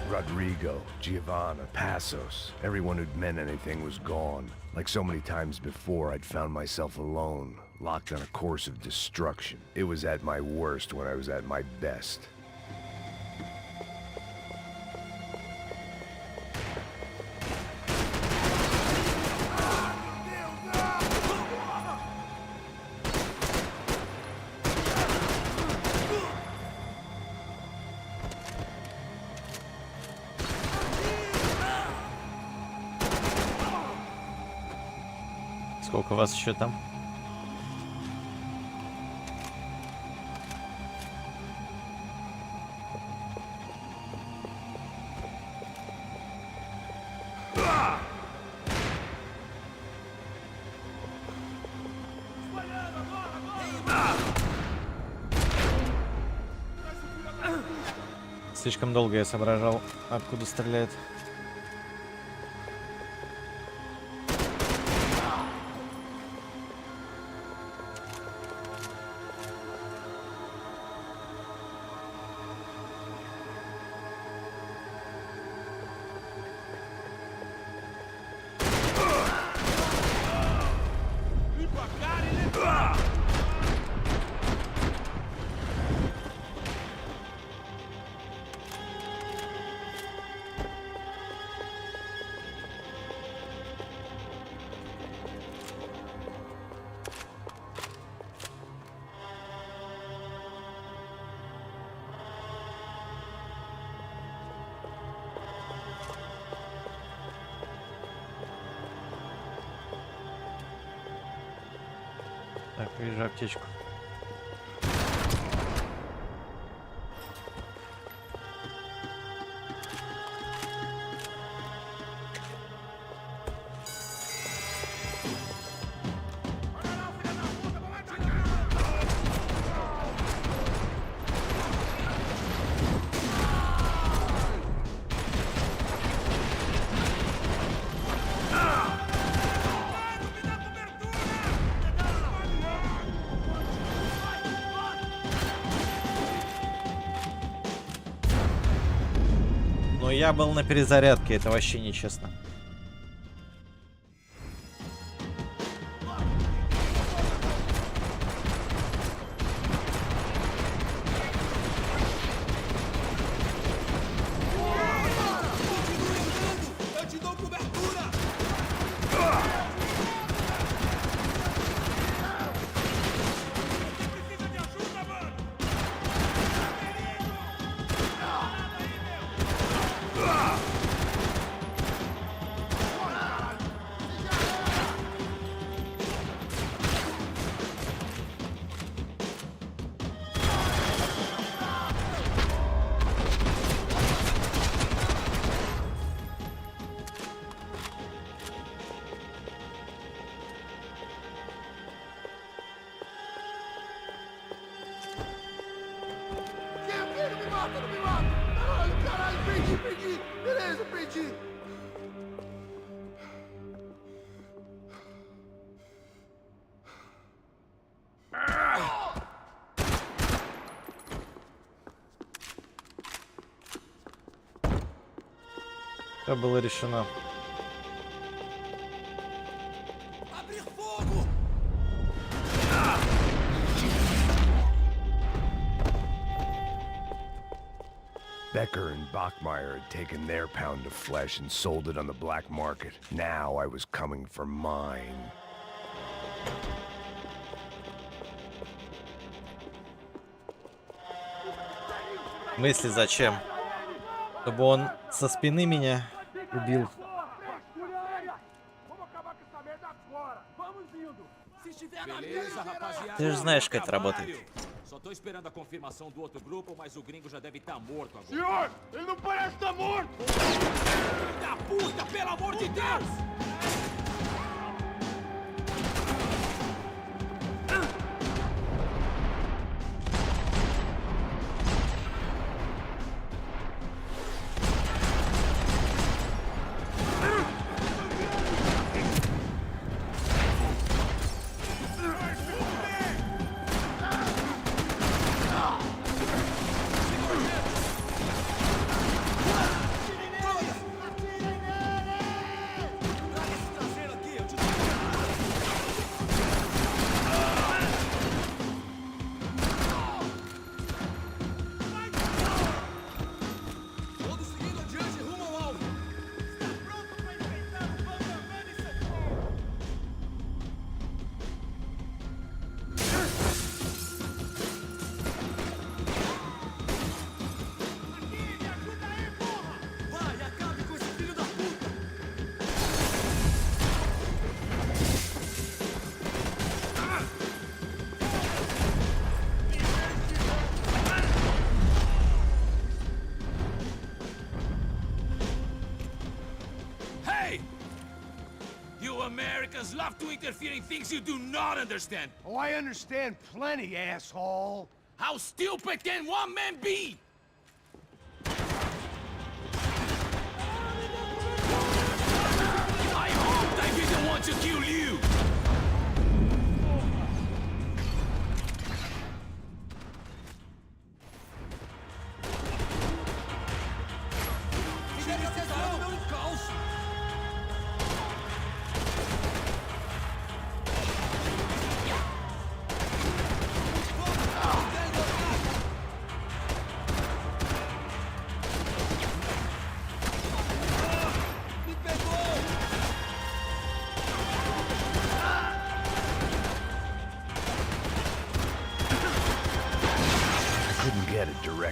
Speaker 2: Rodrigo, Giovanna, Passos, everyone who'd meant anything was gone. Like so many times before, I'd found myself alone, locked on a course of destruction. It was at my worst when I was at my best.
Speaker 1: Сколько вас еще там? Слишком долго я соображал, откуда стреляет. Так, вижу аптечку. Но я был на перезарядке, это вообще нечестно. Все было решено.
Speaker 2: Becker and Bachmeyer had taken their pound of flesh and sold it on the black market. Now I was coming for mine.
Speaker 1: Мысли зачем? Чтобы он со спины меня убил. Ты же знаешь, как это работает.
Speaker 5: Só tô esperando a confirmação do outro grupo, mas o gringo já deve estar morto agora.
Speaker 3: Senhor, ele não parece estar morto!
Speaker 5: Filho da puta, pelo amor de Deus! Americans love to interfere in things you do not understand.
Speaker 3: Oh, I understand plenty, asshole.
Speaker 5: How stupid can one man be? want to kill you.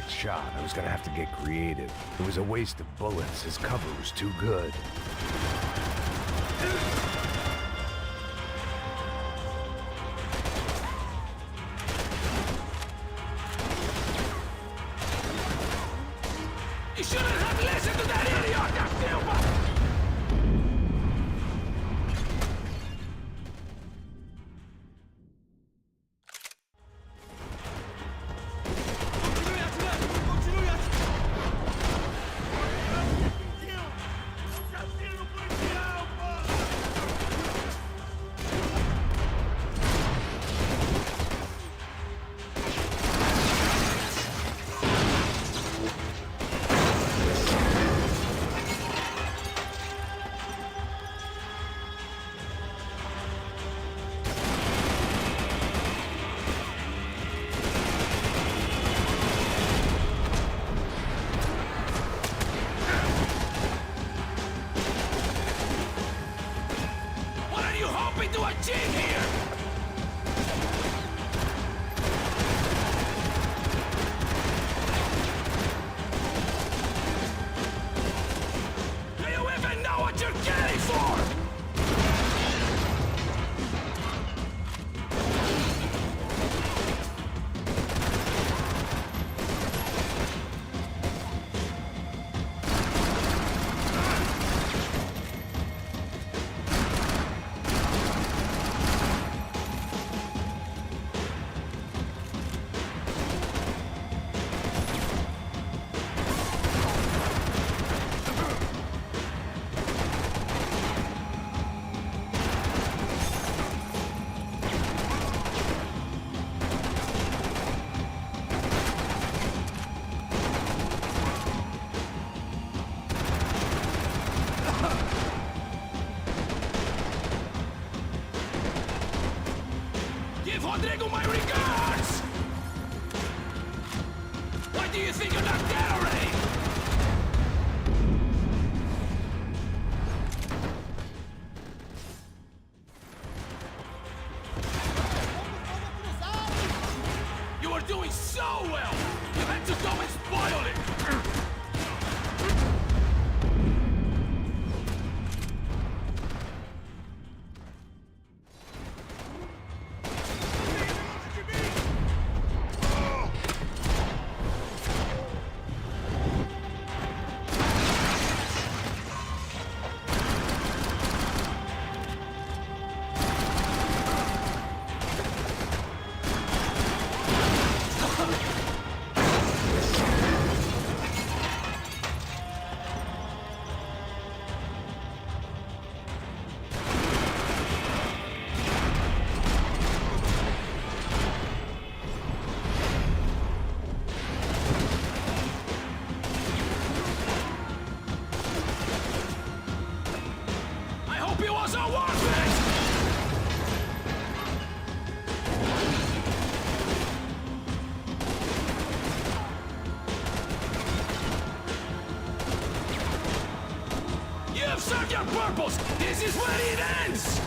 Speaker 2: Shot. I was gonna have to get creative. It was a waste of bullets. His cover was too good.
Speaker 5: You shouldn't have listened to that idiot, that Silva! Give Rodrigo my regards! Why do you think you're not dead already? You were doing so well! You had to go and spoil it! Serve your purpose! This is where it ends!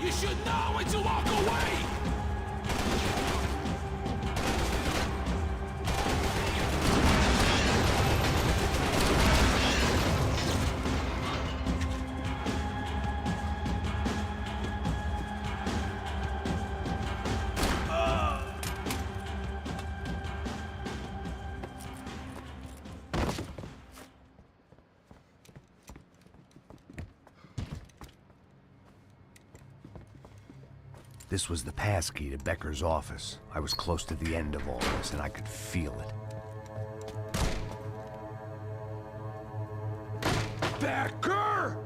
Speaker 5: You should know when to walk away!
Speaker 2: This was the passkey to Becker's office. I was close to the end of all this, and I could feel it.
Speaker 6: Becker!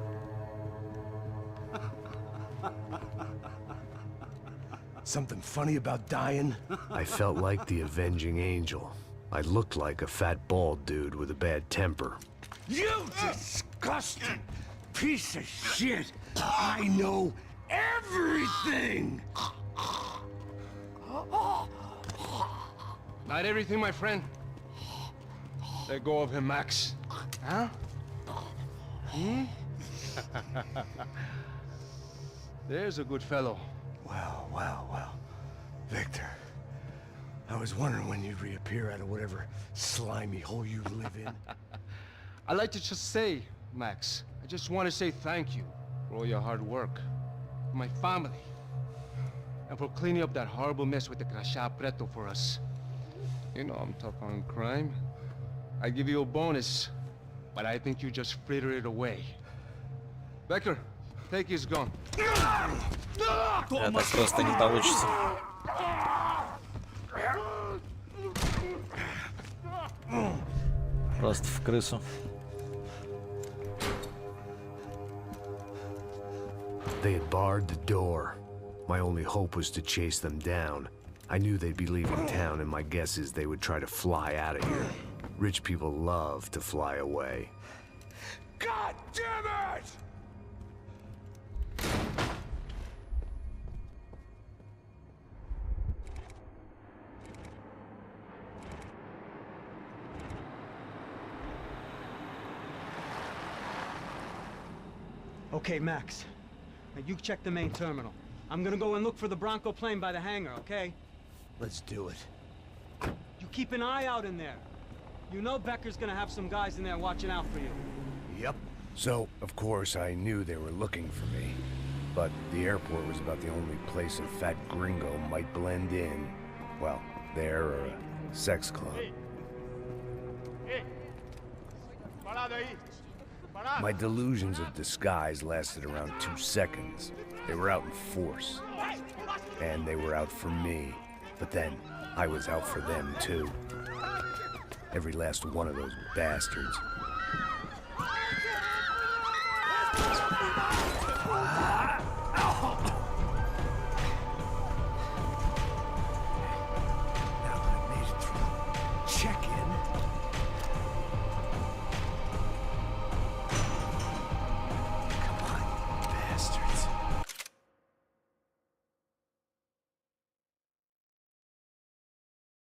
Speaker 2: Something funny about dying? I felt like the avenging angel. I looked like a fat bald dude with a bad temper.
Speaker 6: You disgusting piece of shit! I know everything! Not everything, my friend. Let go of him, Max. Huh? Hmm? There's a good fellow.
Speaker 2: Well, well, well. Victor, I was wondering when you'd reappear out of whatever slimy hole you live in.
Speaker 6: I'd like to just say, Max, I just want to say thank you for all your hard work, for my family, and for cleaning up that horrible mess with the Crasha Preto for us. You know I'm tough on crime. I give you a bonus, but I think you just fritter it away. Becker, take his gun.
Speaker 1: Так просто не получится. Просто в крысу.
Speaker 2: They had barred the door. My only hope was to chase them down. I knew they'd be leaving town, and my guess is they would try to fly out of here. Rich people love to fly away.
Speaker 6: God damn it!
Speaker 8: Okay, Max. Now you check the main terminal. I'm gonna go and look for the Bronco plane by the hangar, okay?
Speaker 2: Let's do it.
Speaker 8: You keep an eye out in there. You know Becker's gonna have some guys in there watching out for you.
Speaker 2: Yep. So, of course, I knew they were looking for me. But the airport was about the only place a fat gringo might blend in. Well, there or a sex club. My delusions of disguise lasted around 2 seconds. They were out in force. And they were out for me. But then, I was out for them too. Every last one of those bastards. Now that I made it through check-in. Come on, bastards.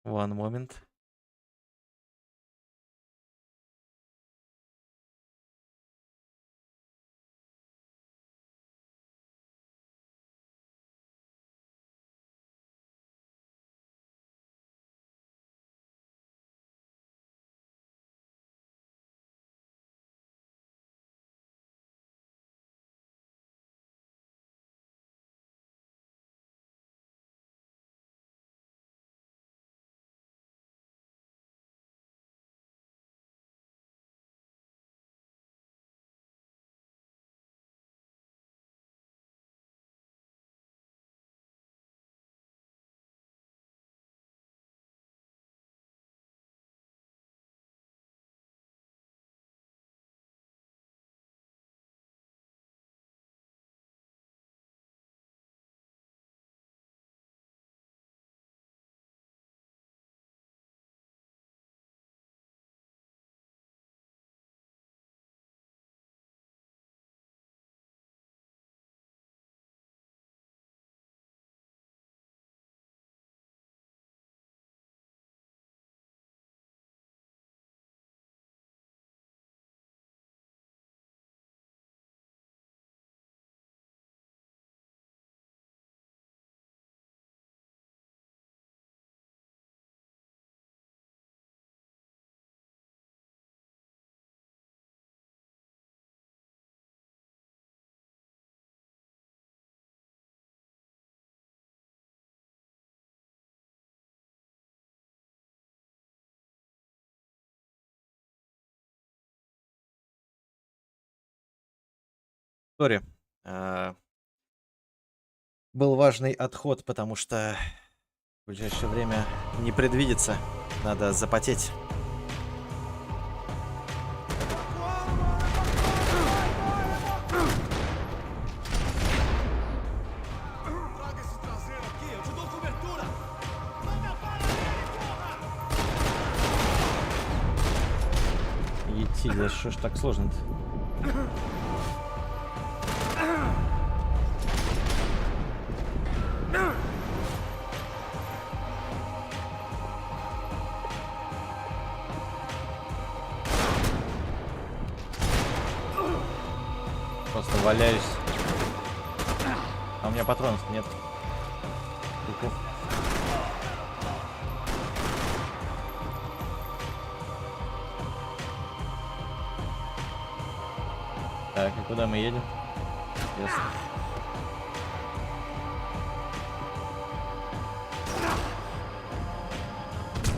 Speaker 1: One moment. Сори. был важный отход, потому что в ближайшее время не предвидится. Надо запотеть.
Speaker 9: Traga esse traseiro aqui, eu te dou cobertura!
Speaker 1: Идти, да что ж так сложно-то? Просто валяюсь. А у меня патронов нет. Ку-ку. Так, и куда мы едем? Ясно.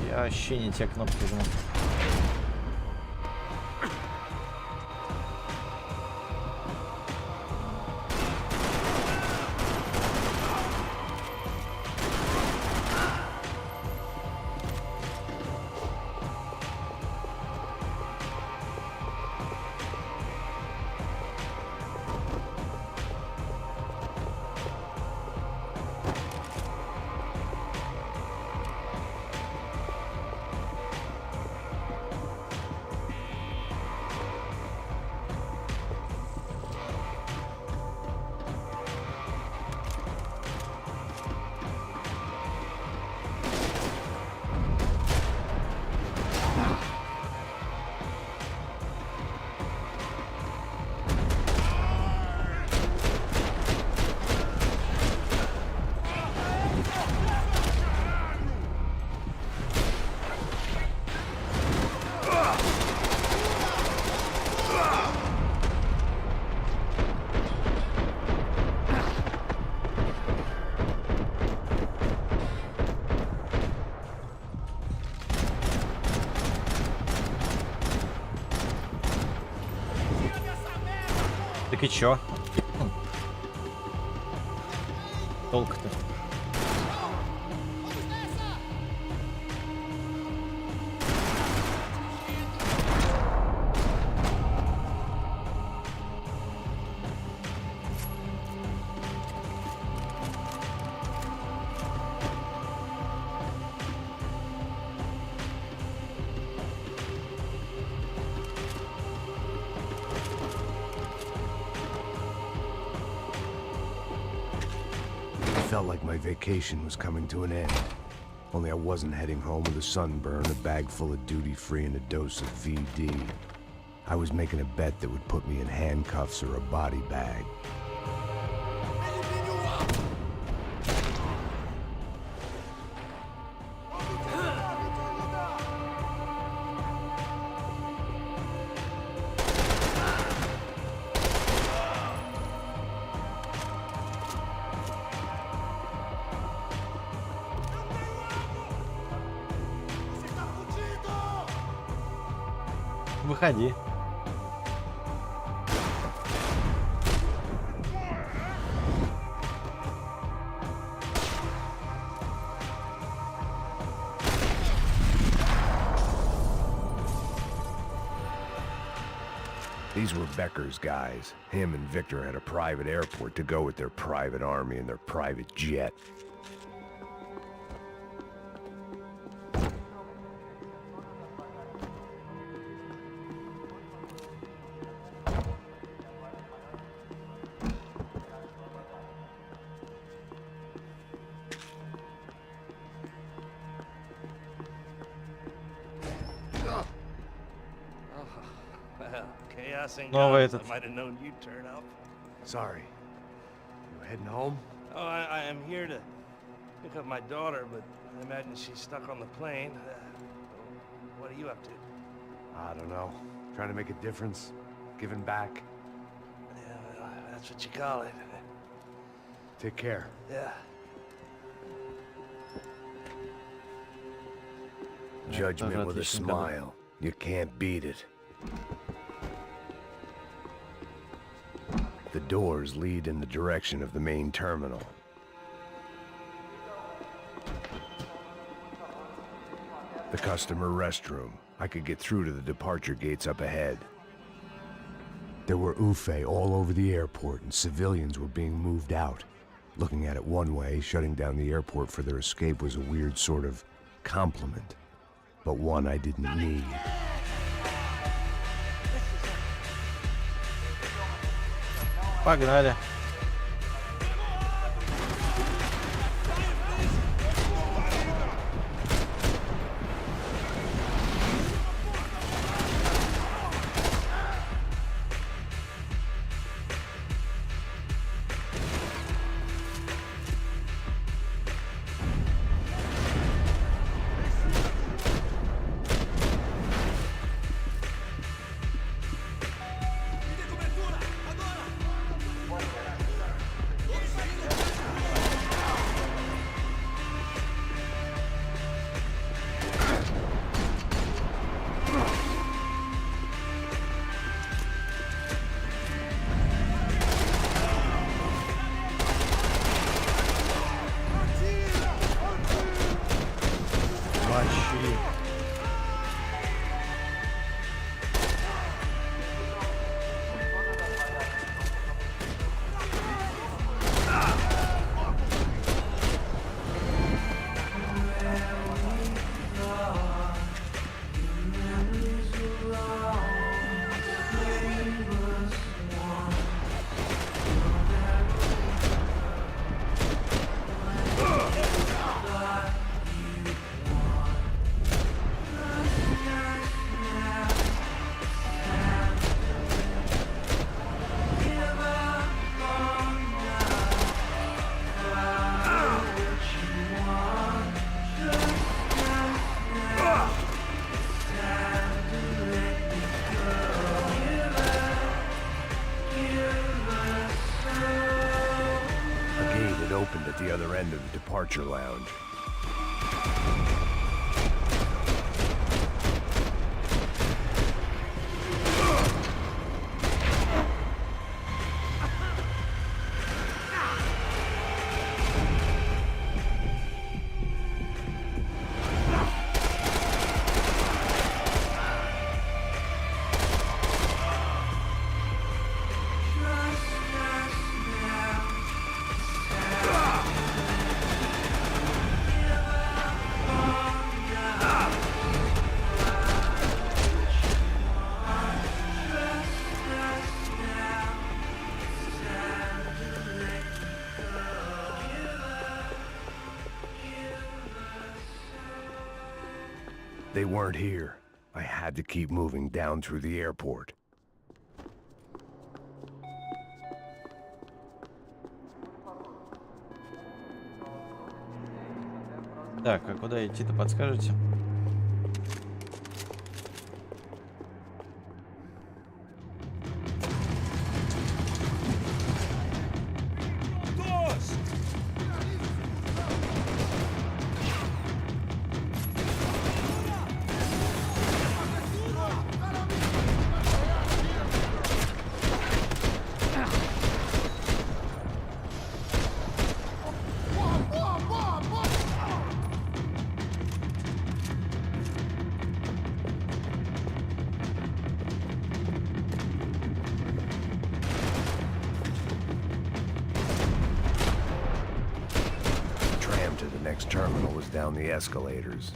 Speaker 1: Я вообще не те кнопки жму. Так и чё? Толк-то?
Speaker 2: Felt like my vacation was coming to an end. Only I wasn't heading home with a sunburn, a bag full of duty-free, and a dose of VD. I was making a bet that would put me in handcuffs or a body bag.
Speaker 1: Выходи.
Speaker 2: These were Becker's guys. Him and Victor had a private airport to go with their private army and their private jet.
Speaker 1: Новый этот.
Speaker 2: Sorry. You heading home?
Speaker 10: Oh, I am here to pick up my daughter, but I imagine she's stuck on the plane. What are you up to?
Speaker 2: I don't know. Trying to make a difference. Giving back.
Speaker 10: Yeah, well, that's what you call it.
Speaker 2: Take care.
Speaker 10: Yeah.
Speaker 2: Judgment with a smile. You can't beat it. The doors lead in the direction of the main terminal. The customer restroom. I could get through to the departure gates up ahead. There were Ufe all over the airport, and civilians were being moved out. Looking at it one way, shutting down the airport for their escape was a weird sort of compliment, but one I didn't need.
Speaker 1: Погнали.
Speaker 2: Opened at the other end of the departure lounge. They weren't here. I had to keep moving down through the airport.
Speaker 1: Так, а куда идти-то, подскажете?
Speaker 2: Next terminal was down the escalators.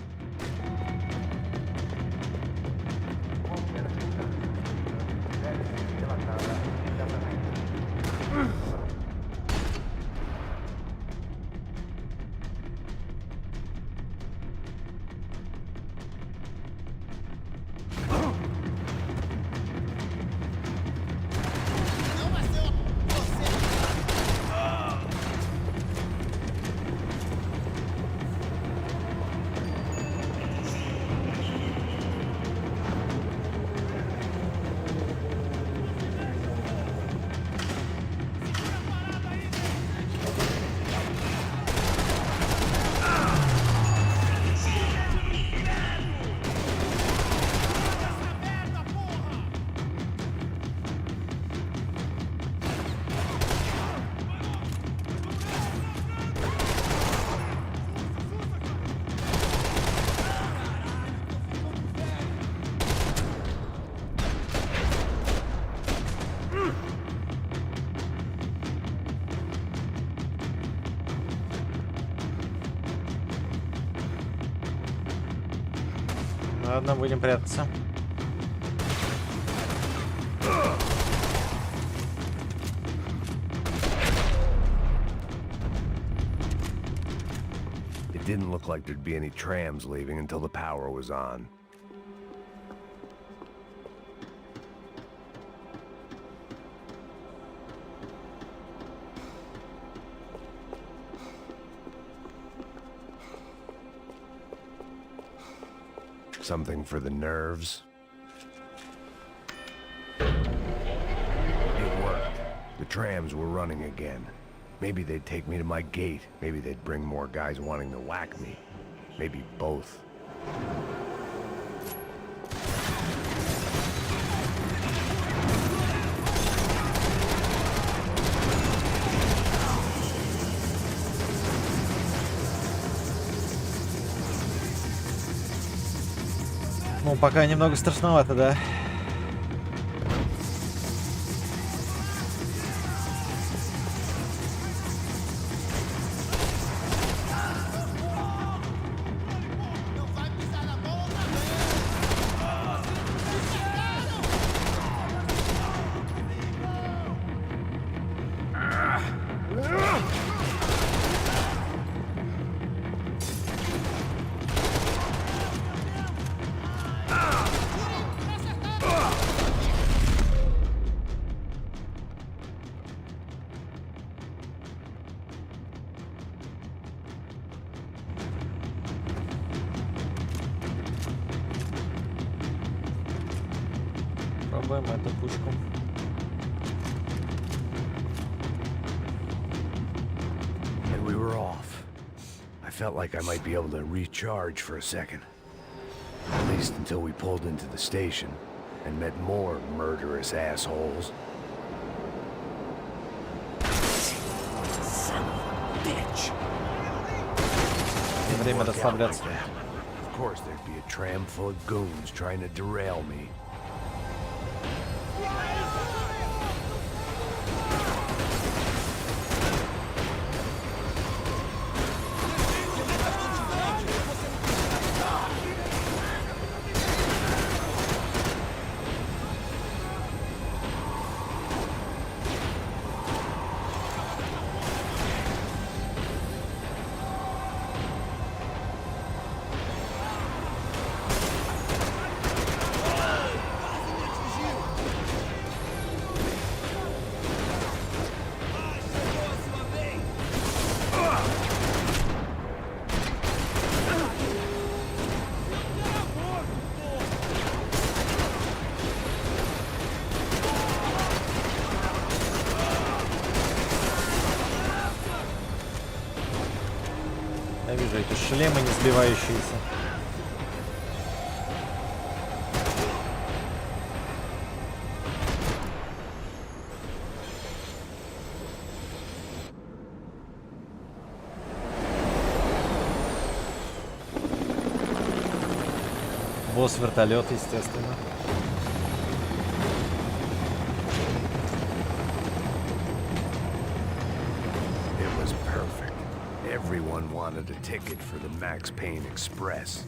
Speaker 1: Ладно, будем прятаться.
Speaker 2: It didn't look like there'd be any trams leaving until the power was on. Something for the nerves. It worked. The trams were running again. Maybe they'd take me to my gate. Maybe they'd bring more guys wanting to whack me. Maybe both.
Speaker 1: Ну, пока немного страшновато, да. Пробуем эту пушку.
Speaker 2: And we were off. I felt like I might be able to recharge for a second. At least until we pulled into the station and met more murderous assholes. Son of a bitch.
Speaker 1: Время расслабляться.
Speaker 2: Of course there'd be a tram full of goons trying to derail me.
Speaker 1: Я вижу эти шлемы, не сбивающиеся. Босс вертолет, естественно.
Speaker 2: Everyone wanted a ticket for the Max Payne Express.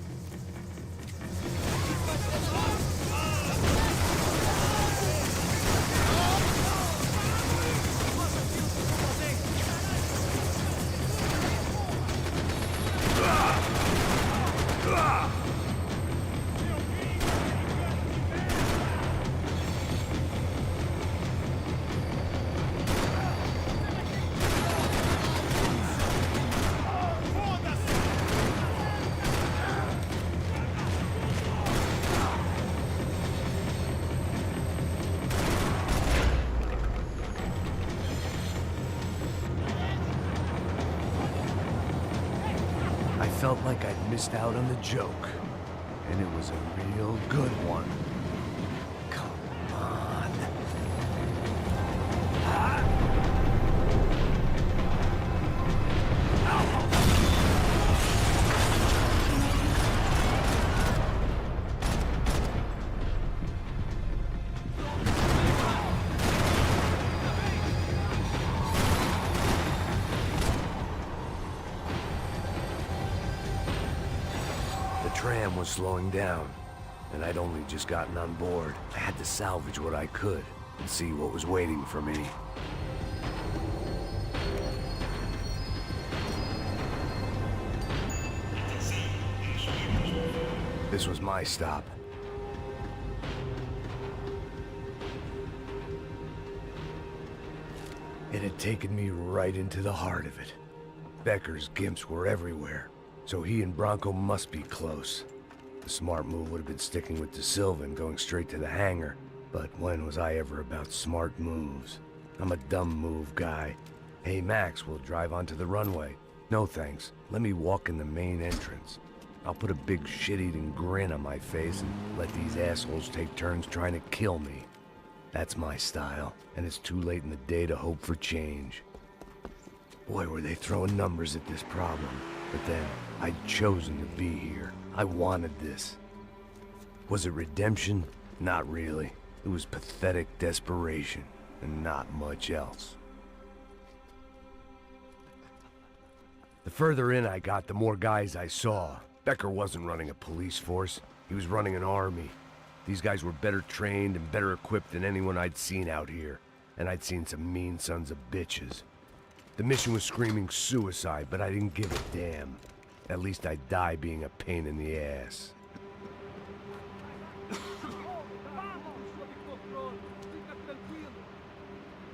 Speaker 2: I felt like I'd missed out on the joke, and it was a real good one. Come on. The tram was slowing down. and I'd only just gotten on board. I had to salvage what I could and see what was waiting for me. This was my stop. It had taken me right into the heart of it. Becker's gimps were everywhere, so he and Bronco must be close. The smart move would have been sticking with De Silva and going straight to the hangar, but when was I ever about smart moves? I'm a dumb move guy. Hey Max, we'll drive onto the runway. No thanks, let me walk in the main entrance. I'll put a big shit-eating grin on my face and let these assholes take turns trying to kill me. That's my style, and it's too late in the day to hope for change. Boy, were they throwing numbers at this problem. But then, I'd chosen to be here. I wanted this. Was it redemption? Not really. It was pathetic desperation, and not much else. The further in I got, the more guys I saw. Becker wasn't running a police force. He was running an army. These guys were better trained and better equipped than anyone I'd seen out here. And I'd seen some mean sons of bitches. The mission was screaming suicide, but I didn't give a damn. At least I'd die being a pain in the ass.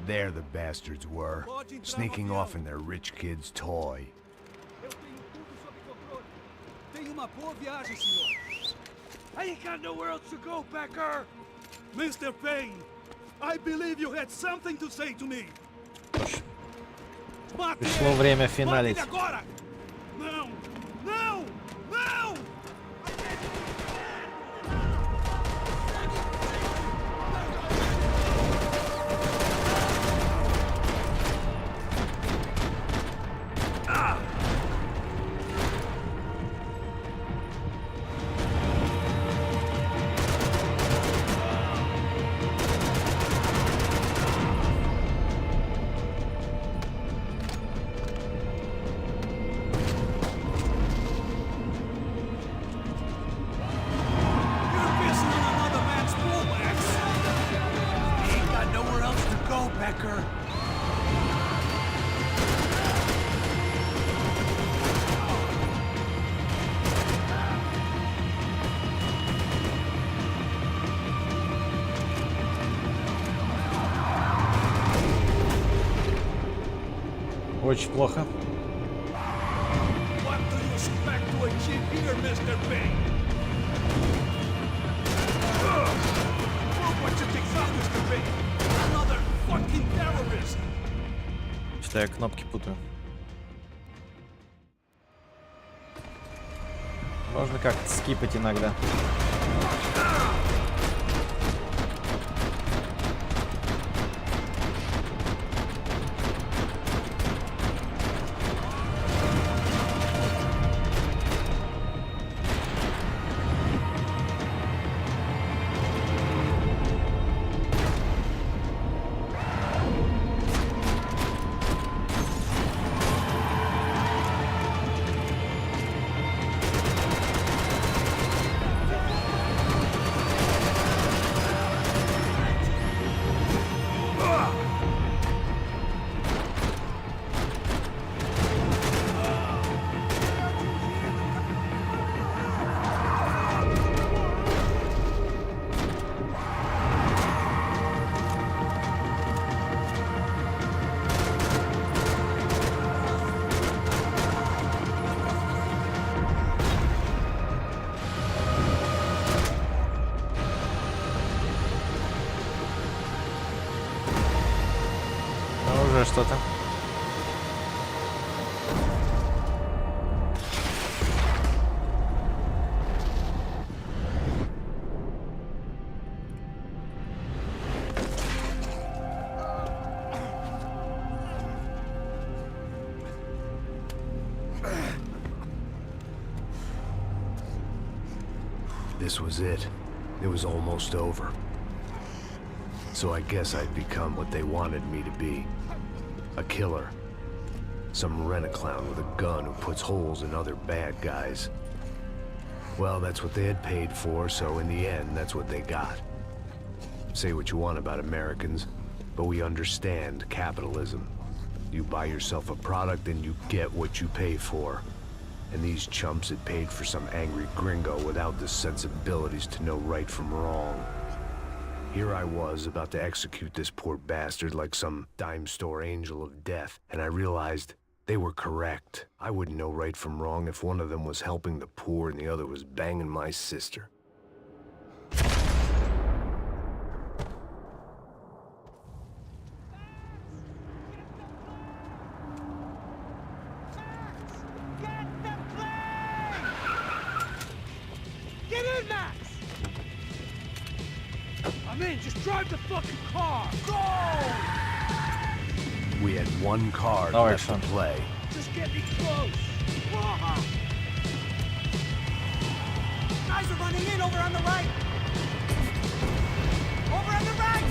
Speaker 2: There the bastards were, sneaking off in their rich kid's toy.
Speaker 3: I ain't got nowhere else to go, Becker! Mr. Payne, I believe you had something to say to me.
Speaker 1: Пришло время финалить.
Speaker 3: No! No! No!
Speaker 1: Очень плохо.
Speaker 3: What do you expect to achieve here, Mr. Payne? Look what you picked up, Mr. Payne! Another fucking terrorist!
Speaker 1: Что я кнопки путаю. Можно как-то скипать иногда. Что-то.
Speaker 2: This was it. It was almost over. So I guess I'd become what they wanted me to be. A killer. Some rent-a-clown with a gun who puts holes in other bad guys. Well, that's what they had paid for, so in the end, that's what they got. Say what you want about Americans, but we understand capitalism. You buy yourself a product and you get what you pay for. And these chumps had paid for some angry gringo without the sensibilities to know right from wrong. Here I was, about to execute this poor bastard like some dime store angel of death, and I realized they were correct. I wouldn't know right from wrong if one of them was helping the poor and the other was banging my sister.
Speaker 6: Get in, Max! I'm in, just drive the fucking car! Go!
Speaker 2: We had one card
Speaker 1: Oh,
Speaker 2: left to
Speaker 1: excellent.
Speaker 2: play.
Speaker 6: Just get me close!
Speaker 9: Guys are running in over on the right! Over on the right!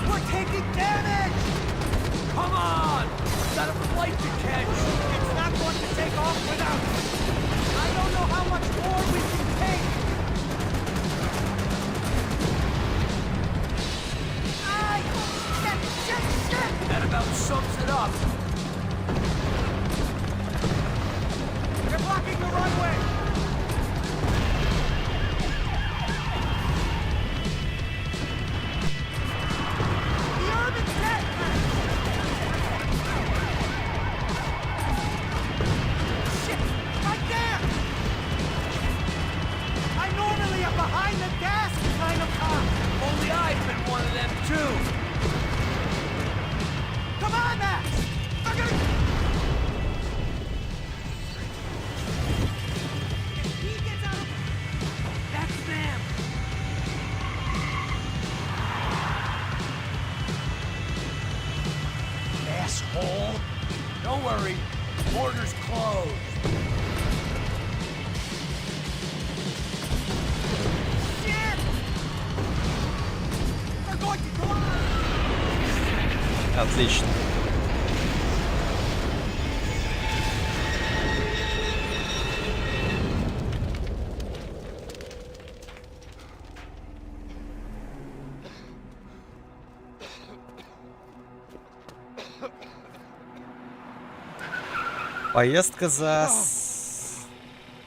Speaker 9: We're taking damage! Come on! Got a flight to catch! It's not going to take off without us! I don't know how much more we can take! Ay! Shit! That about sums it up! They're blocking the runway! The urban's dead! Shit! Right there! I normally am behind the gas kind of car! Only I've been one of them too! Come on, Max! I'm gonna... If he gets out of... That's them! Asshole! Don't worry, border's closed. Shit! They're going to go on!
Speaker 1: Отлично. Поездка за...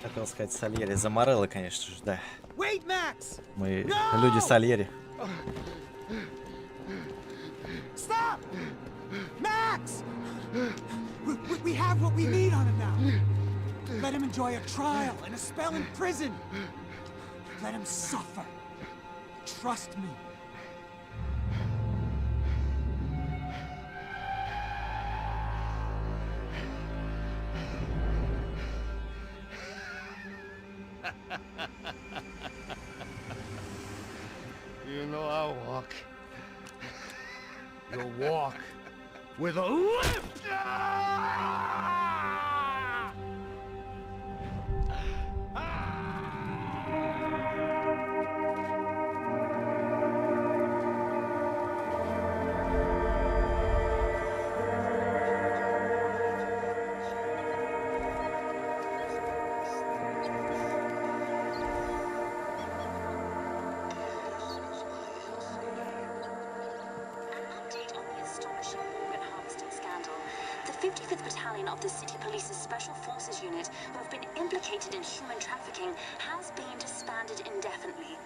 Speaker 1: Хотел сказать Сальери. За Морелло, конечно же, да.
Speaker 9: Wait, Max!
Speaker 1: Мы люди Сальери.
Speaker 9: Stop! Max! We have what we need on him now. Let him enjoy a trial and a spell in prison. Let him suffer. Trust me.
Speaker 10: You know I'll walk. You'll walk with a lift!
Speaker 11: The 55th Battalion of the City Police's Special Forces Unit, who have been implicated in human trafficking, has been disbanded indefinitely.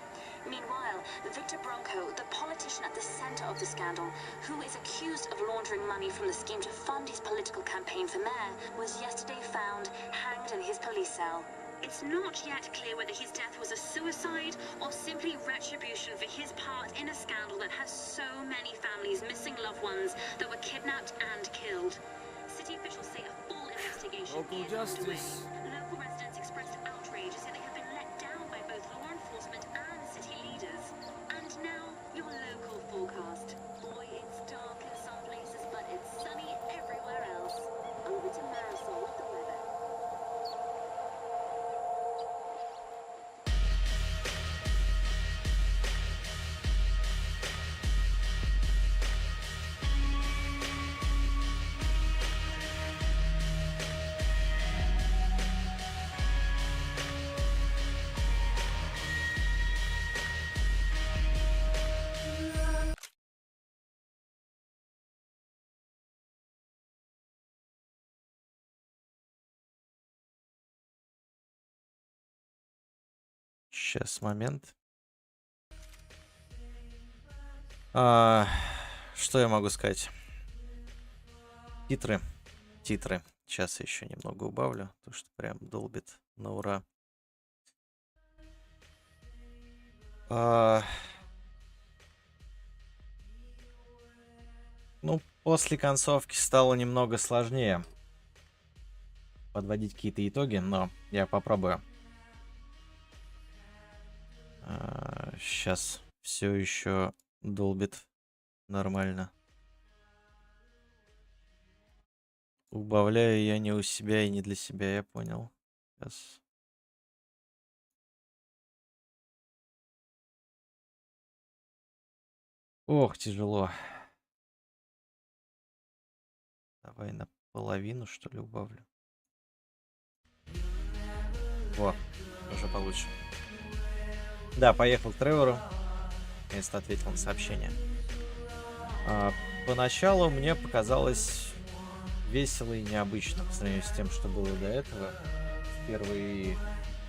Speaker 11: Meanwhile, Victor Bronco, the politician at the center of the scandal, who is accused of laundering money from the scheme to fund his political campaign for mayor, was yesterday found hanged in his police cell. It's not yet clear whether his death was a suicide or simply retribution for his part in a scandal that has so many families missing loved ones that were kidnapped and killed. City officials say a full investigation is underway. Local residents expressed outrage, say they have been let down by both law enforcement and city leaders. And now, your local forecast. Boy, it's dark in some places, but it's sunny everywhere else. Over to Marisol with the weather.
Speaker 1: Сейчас, момент. Что я могу сказать? Титры. Сейчас я еще немного убавлю, потому что прям долбит на ура. Ну, после концовки стало немного сложнее подводить какие-то итоги, но я попробую. Сейчас все еще долбит нормально. Убавляю я не у себя и не для себя, я понял. Сейчас. Ох, тяжело. Давай наполовину, что ли, убавлю. Во, уже получше. Да, поехал к Тревору. Наконец-то ответил на сообщение. Поначалу мне показалось весело и необычно по сравнению с тем, что было до этого. В первой и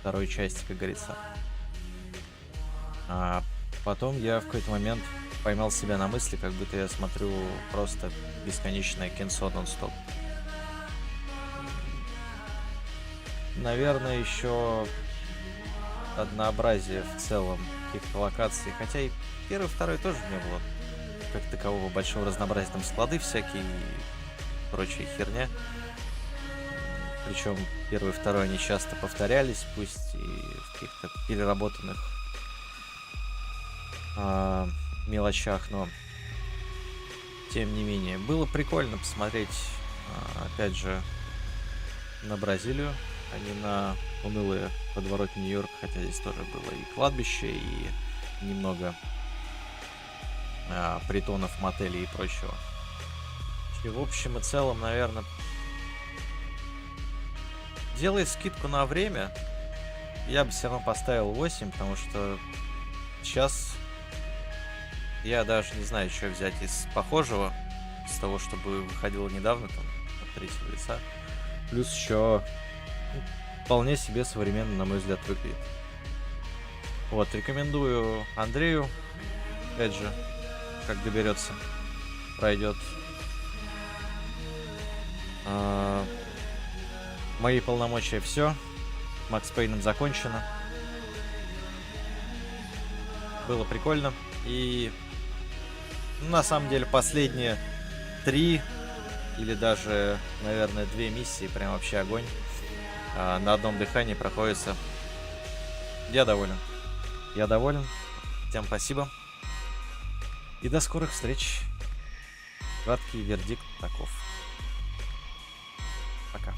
Speaker 1: второй части, как говорится. А потом я в какой-то момент поймал себя на мысли, как будто я смотрю просто бесконечное кинцо нон-стоп. Наверное, еще однообразие в целом каких-то локаций. Хотя и первый, второй тоже не было как такового большого разнообразия. Там склады всякие и прочая херня. Причем первый и второй они часто повторялись, пусть и в каких-то переработанных мелочах, но тем не менее. Было прикольно посмотреть, опять же, на Бразилию, а не на унылые подвороты Нью-Йорка, хотя здесь тоже было и кладбище, и немного притонов, мотелей и прочего. И в общем и целом, наверное, делая скидку на время, я бы все равно поставил 8, потому что сейчас я даже не знаю, что взять из похожего, из того, чтобы выходило недавно, там, от третьего лица. Плюс еще вполне себе современно, на мой взгляд, выглядит. Вот, рекомендую Андрею, опять же, как доберется, пройдет. Мои полномочия все. Макс Пэйном закончено. Было прикольно. И на самом деле последние 3 или даже, наверное, 2 миссии прям вообще огонь. На одном дыхании проходится. Я доволен. Всем спасибо. И до скорых встреч. Краткий вердикт таков. Пока.